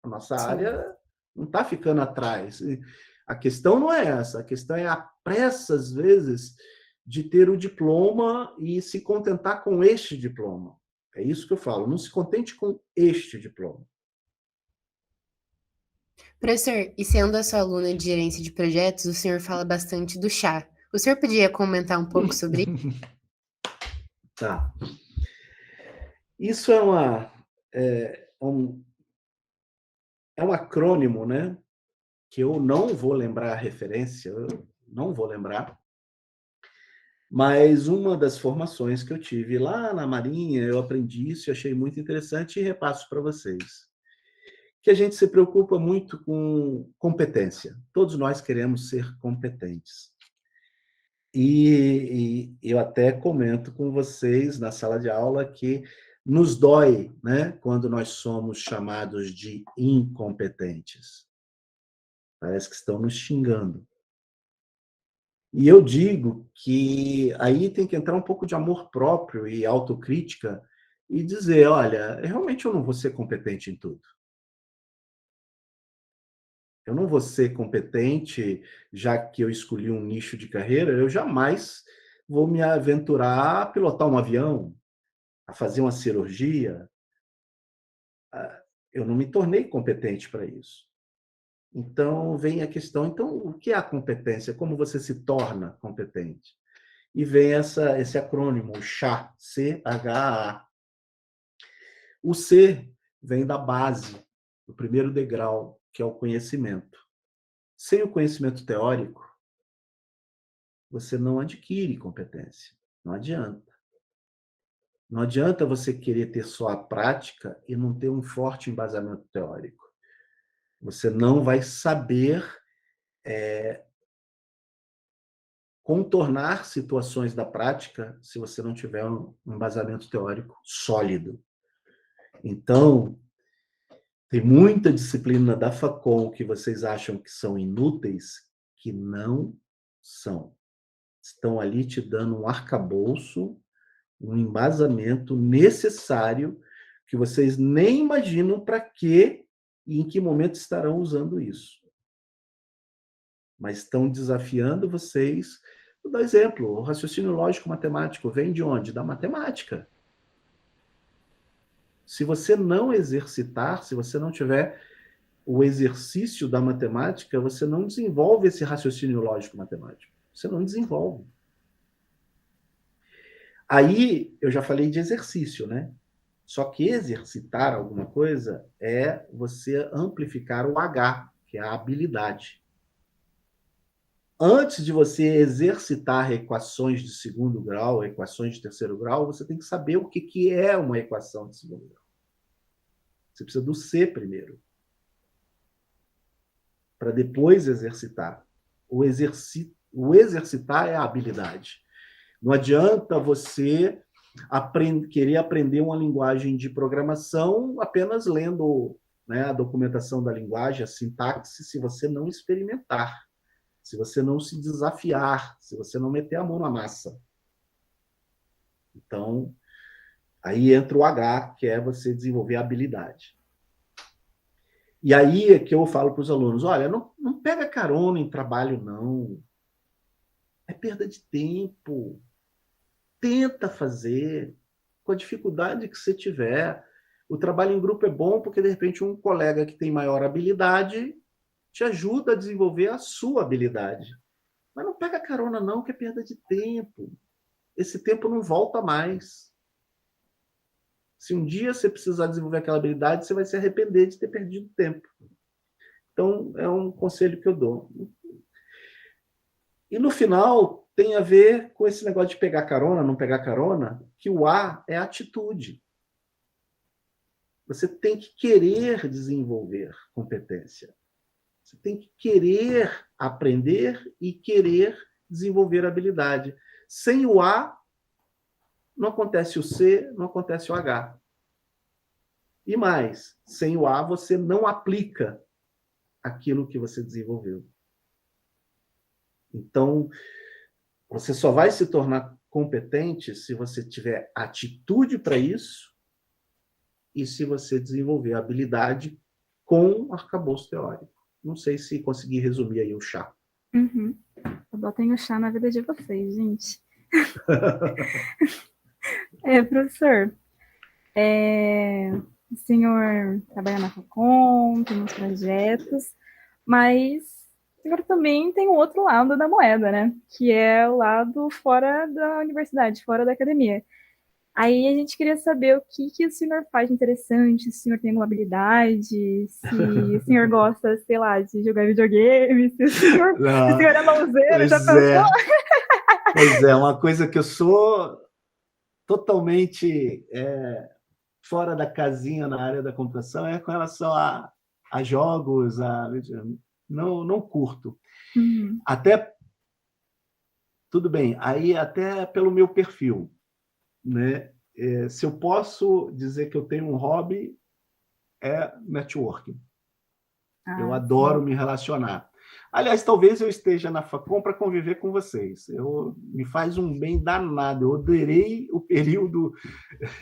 A nossa área não está ficando atrás. A questão não é essa, a questão é a pressa, às vezes, de ter o diploma e se contentar com este diploma. É isso que eu falo, não se contente com este diploma. Professor, e sendo a sua aluna de gerência de projetos, o senhor fala bastante do chá. O senhor podia comentar um pouco sobre isso? Tá. Isso é um acrônimo, né? Que eu não vou lembrar a referência, eu não vou lembrar. Mas uma das formações que eu tive lá na Marinha, eu aprendi isso e achei muito interessante e repasso para vocês. Que a gente se preocupa muito com competência. Todos nós queremos ser competentes. E eu até comento com vocês na sala de aula que nos dói, né, quando nós somos chamados de incompetentes. Parece que estão nos xingando. E eu digo que aí tem que entrar um pouco de amor próprio e autocrítica e dizer, olha, realmente eu não vou ser competente em tudo. Eu não vou ser competente, já que eu escolhi um nicho de carreira, eu jamais vou me aventurar a pilotar um avião, a fazer uma cirurgia. Eu não me tornei competente para isso. Então, vem a questão, então, o que é a competência? Como você se torna competente? E vem esse acrônimo, CHA, C-H-A. O C vem da base, do primeiro degrau, que é o conhecimento. Sem o conhecimento teórico, você não adquire competência. Não adianta. Não adianta você querer ter só a prática e não ter um forte embasamento teórico. Você não vai saber contornar situações da prática se você não tiver um embasamento teórico sólido. Então, tem muita disciplina da Facom que vocês acham que são inúteis, que não são. Estão ali te dando um arcabouço, um embasamento necessário que vocês nem imaginam para quê e em que momento estarão usando isso. Mas estão desafiando vocês. Vou dar exemplo, o raciocínio lógico-matemático vem de onde? Da matemática. Se você não exercitar, se você não tiver o exercício da matemática, você não desenvolve esse raciocínio lógico-matemático. Você não desenvolve. Aí, eu já falei de exercício, né? Só que exercitar alguma coisa é você amplificar o H, que é a habilidade. Antes de você exercitar equações de segundo grau, equações de terceiro grau, você tem que saber o que é uma equação de segundo grau. Você precisa do C primeiro, para depois exercitar. O exercitar é a habilidade. Não adianta você querer aprender uma linguagem de programação apenas lendo, né, a documentação da linguagem, a sintaxe, se você não experimentar, se você não se desafiar, se você não meter a mão na massa. Então, aí entra o H, que é você desenvolver a habilidade. E aí é que eu falo para os alunos, olha, não pega carona em trabalho, não. É perda de tempo. Tenta fazer com a dificuldade que você tiver. O trabalho em grupo é bom porque, de repente, um colega que tem maior habilidade te ajuda a desenvolver a sua habilidade. Mas não pega carona, não, que é perda de tempo. Esse tempo não volta mais. Se um dia você precisar desenvolver aquela habilidade, você vai se arrepender de ter perdido tempo. Então, é um conselho que eu dou. E no final, tem a ver com esse negócio de pegar carona, não pegar carona, que o A é atitude. Você tem que querer desenvolver competência. Você tem que querer aprender e querer desenvolver habilidade. Sem o A, não acontece o C, não acontece o H. E mais, sem o A, você não aplica aquilo que você desenvolveu. Então, você só vai se tornar competente se você tiver atitude para isso e se você desenvolver habilidade com arcabouço teórico. Não sei se consegui resumir aí o chá. Uhum. Botem o chá na vida de vocês, gente. Professor, o senhor trabalha na Facom, tem uns projetos, mas o senhor também tem o outro lado da moeda, né? Que é o lado fora da universidade, fora da academia. Aí a gente queria saber o que o senhor faz de interessante, se o senhor tem alguma habilidade, se o senhor gosta, sei lá, de jogar videogame, se o senhor é mãozeiro, já pensou? Pois é, uma coisa que eu sou totalmente fora da casinha na área da computação é com relação a jogos, não curto. Uhum. Até, tudo bem, aí até pelo meu perfil, né? Se eu posso dizer que eu tenho um hobby, é networking. Eu adoro me relacionar. Aliás, talvez eu esteja na Facom para conviver com vocês. Me faz um bem danado. Eu adorei o período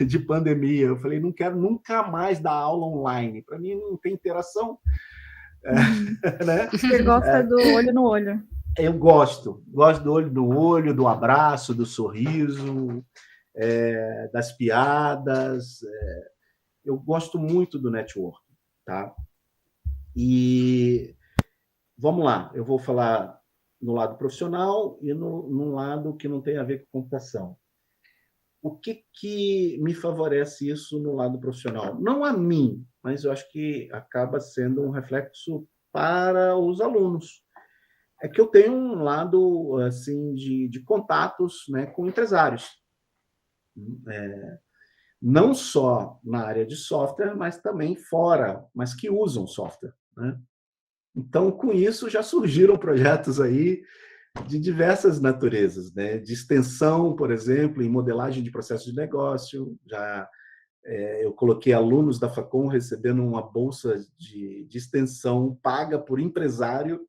de pandemia. Eu falei, não quero nunca mais dar aula online. Para mim, não tem interação. Né? Você gosta do olho no olho. Eu gosto do olho no olho, do abraço, do sorriso, das piadas. Eu gosto muito do network, tá? E vamos lá, eu vou falar no lado profissional e no lado que não tem a ver com computação. o que me favorece isso no lado profissional? Não a mim, mas eu acho que acaba sendo um reflexo para os alunos. É que eu tenho um lado assim de contatos, né, com empresários, não só na área de software, mas também fora, mas que usam software, né? Então, com isso, já surgiram projetos aí de diversas naturezas, né? De extensão, por exemplo, em modelagem de processo de negócio. Já eu coloquei alunos da Facom recebendo uma bolsa de extensão paga por empresário,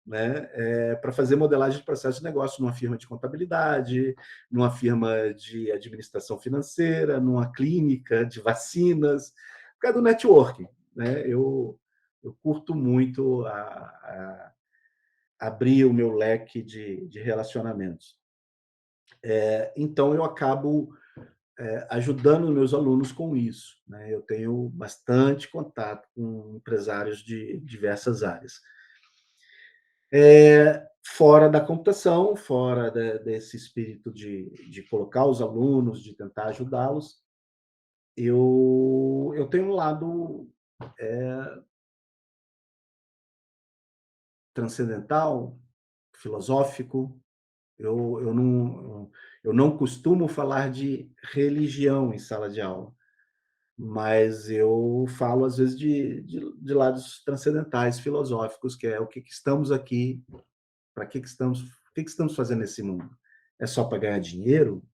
né, para fazer modelagem de processo de negócio numa firma de contabilidade, numa firma de administração financeira, numa clínica de vacinas, por causa do networking. Né? Eu curto muito abrir o meu leque de relacionamentos. Então, eu acabo ajudando meus alunos com isso. Né? Eu tenho bastante contato com empresários de diversas áreas. Fora da computação, fora desse espírito de colocar os alunos, de tentar ajudá-los, eu tenho um lado transcendental, filosófico. Eu não costumo falar de religião em sala de aula, mas eu falo, às vezes, de lados transcendentais, filosóficos, que é o que estamos aqui, para que estamos, o que estamos fazendo nesse mundo? É só para ganhar dinheiro?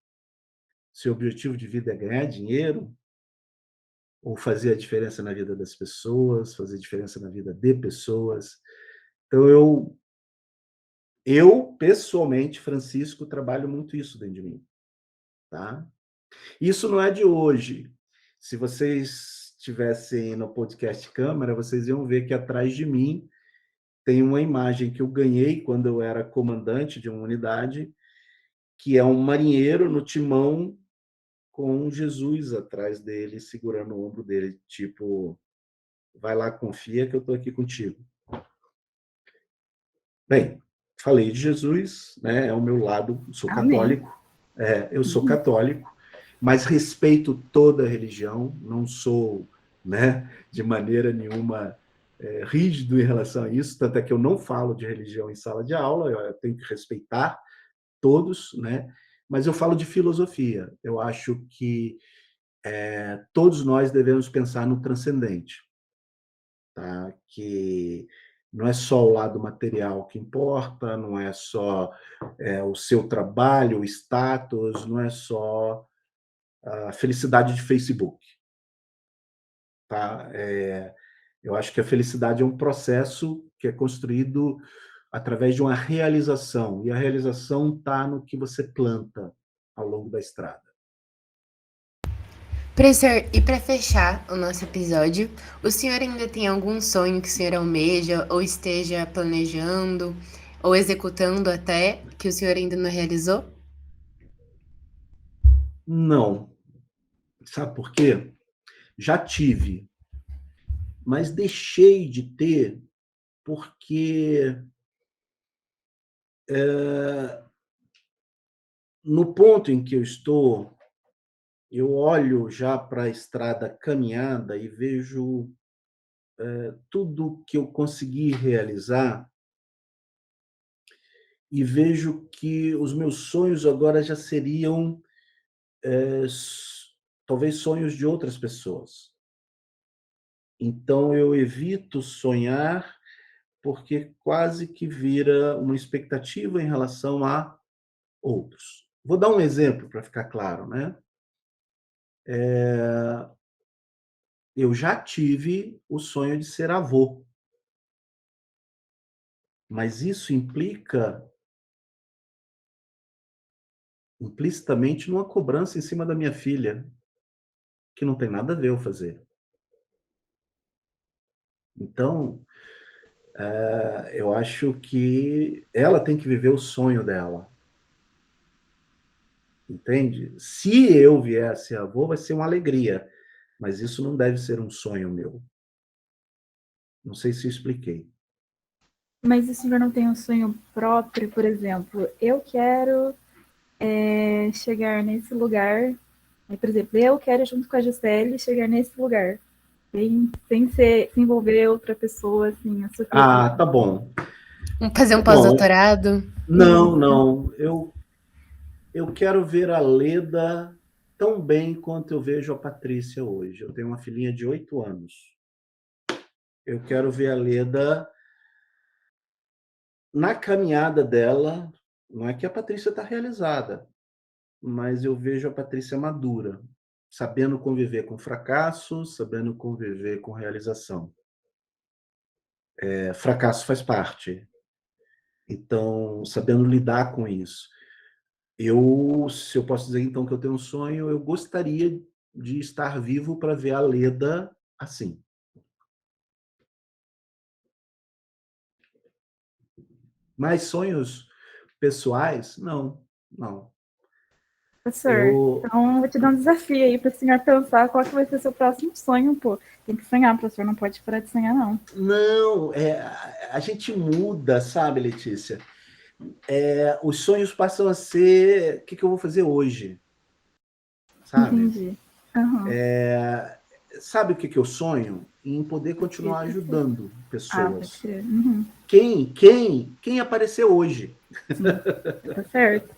Se o objetivo de vida é ganhar dinheiro, ou fazer a diferença na vida das pessoas, fazer diferença na vida de pessoas. Então, eu pessoalmente, Francisco, trabalho muito isso dentro de mim. Tá? Isso não é de hoje. Se vocês estivessem no podcast Câmara, vocês iam ver que atrás de mim tem uma imagem que eu ganhei quando eu era comandante de uma unidade, que é um marinheiro no timão com Jesus atrás dele, segurando o ombro dele, tipo, vai lá, confia que eu estou aqui contigo. Bem, falei de Jesus, né? É o meu lado, sou Amém. católico, eu sou católico, mas respeito toda a religião, não sou, né, de maneira nenhuma rígido em relação a isso, tanto é que eu não falo de religião em sala de aula, eu tenho que respeitar todos, né? Mas eu falo de filosofia. Eu acho que todos nós devemos pensar no transcendente, tá? Que não é só o lado material que importa, não é só o seu trabalho, o status, não é só a felicidade de Facebook. Tá? Eu acho que a felicidade é um processo que é construído através de uma realização, e a realização está no que você planta ao longo da estrada. Professor, e para fechar o nosso episódio, o senhor ainda tem algum sonho que o senhor almeja ou esteja planejando ou executando até que o senhor ainda não realizou? Não. Sabe por quê? Já tive, mas deixei de ter porque no ponto em que eu estou, eu olho já para a estrada caminhada e vejo tudo que eu consegui realizar e vejo que os meus sonhos agora já seriam talvez sonhos de outras pessoas. Então eu evito sonhar porque quase que vira uma expectativa em relação a outros. Vou dar um exemplo para ficar claro, né? Eu já tive o sonho de ser avô, mas isso implica implicitamente numa cobrança em cima da minha filha, que não tem nada a ver eu fazer. Então, eu acho que ela tem que viver o sonho dela, entende? Se eu vier a ser avô, vai ser uma alegria, mas isso não deve ser um sonho meu. Não sei se eu expliquei. Mas o senhor não tem um sonho próprio, por exemplo, eu quero chegar nesse lugar. Por exemplo, eu quero, junto com a Gisele, chegar nesse lugar. Sem envolver outra pessoa, assim, a sofrer por Ah, tá bom. Vamos fazer Tá um bom. pós-doutorado? Não, não. Eu quero ver a Leda tão bem quanto eu vejo a Patrícia hoje. Eu tenho uma filhinha de 8 anos. Eu quero ver a Leda na caminhada dela. Não é que a Patrícia está realizada, mas eu vejo a Patrícia madura, sabendo conviver com fracasso, sabendo conviver com realização. Fracasso faz parte. Então, sabendo lidar com isso. Se eu posso dizer então que eu tenho um sonho, eu gostaria de estar vivo para ver a Leda assim. Mas sonhos pessoais, não, não. Professor, Eu então eu vou te dar um desafio aí para o senhor pensar qual que vai ser seu próximo sonho, pô. Tem que sonhar, professor, não pode parar de sonhar, não. não, a gente muda, sabe, Letícia? Os sonhos passam a ser o que eu vou fazer hoje, sabe? Entendi. Uhum. Sabe o que eu sonho? Em poder continuar ajudando Ah, pode pessoas. crer. Uhum. Quem apareceu hoje, Sim, tá certo.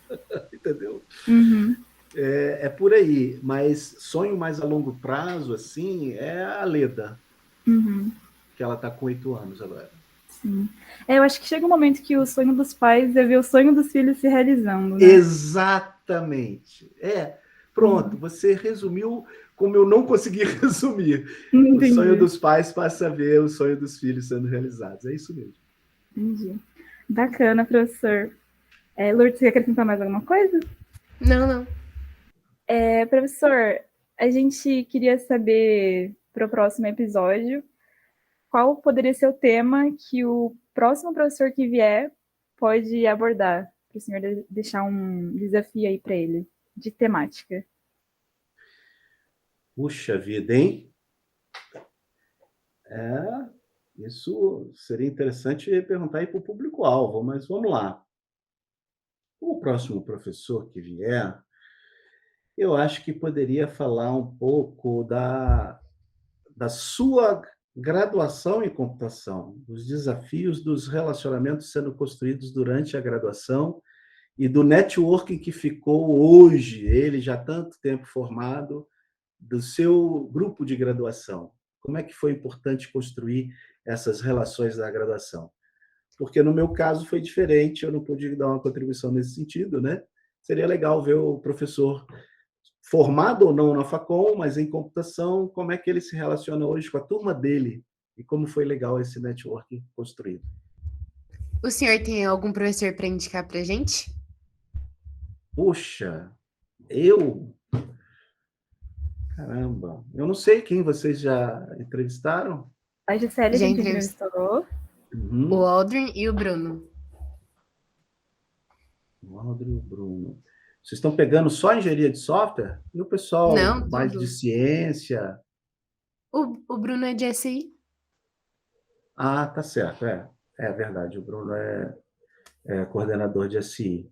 entendeu? Uhum. É por aí, mas sonho mais a longo prazo, assim, é a Leda, Uhum. que ela está com 8 anos agora. Sim. Eu acho que chega um momento que o sonho dos pais é ver o sonho dos filhos se realizando, né? Exatamente. Pronto, você resumiu como eu não consegui resumir. O sonho Entendi. dos pais passa a ver o sonho dos filhos sendo realizados. É isso mesmo. Entendi. Bacana, professor. Lourdes, você quer acrescentar mais alguma coisa? Não. Professor, a gente queria saber para o próximo episódio qual poderia ser o tema que o próximo professor que vier pode abordar, para o senhor deixar um desafio aí para ele, de temática. Puxa vida, hein? Isso seria interessante perguntar aí para o público-alvo, mas vamos lá. O próximo professor que vier, eu acho que poderia falar um pouco da sua graduação em computação, dos desafios dos relacionamentos sendo construídos durante a graduação e do networking que ficou hoje, ele já tanto tempo formado, do seu grupo de graduação. Como é que foi importante construir essas relações da graduação? Porque no meu caso foi diferente, eu não pude dar uma contribuição nesse sentido, né? Seria legal ver o professor formado ou não na Facom, mas em computação, como é que ele se relaciona hoje com a turma dele e como foi legal esse networking construído. O senhor tem algum professor para indicar para gente? Puxa, eu? Caramba, eu não sei quem vocês já entrevistaram. A Gisele a Já gente entrevistei entrevistou. o Uhum. Aldrin e o Bruno. O Aldrin e o Bruno. Vocês estão pegando só engenharia de software? E o pessoal Não, mais de tudo. ciência? O Bruno é de SI. Ah, tá certo, é verdade, o Bruno é coordenador de SI.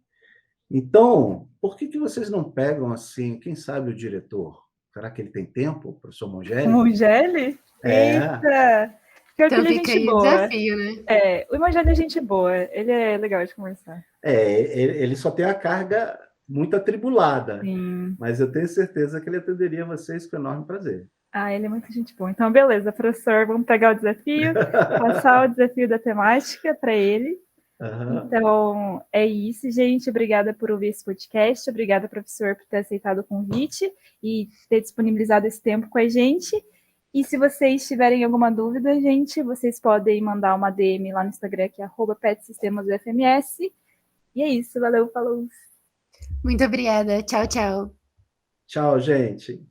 Então, por que vocês não pegam assim, quem sabe o diretor? Será que ele tem tempo, professor O Mongeli? Mongeli? É, Eita! Pior que Então ele é fica gente aí o boa. desafio, né? O Mongeli é gente boa. Ele é legal de conversar. ele só tem a carga muito atribulada, Sim. mas eu tenho certeza que ele atenderia vocês com enorme prazer. Ele é muito gente boa. Então, beleza, professor, vamos pegar o desafio, passar o desafio da temática para ele. Uhum. Então, é isso, gente. Obrigada por ouvir esse podcast. Obrigada, professor, por ter aceitado o convite e ter disponibilizado esse tempo com a gente. E se vocês tiverem alguma dúvida, gente, vocês podem mandar uma DM lá no Instagram, que é @petsystemasufms. E é isso. Valeu, falou! Muito obrigada. Tchau, tchau. Tchau, gente.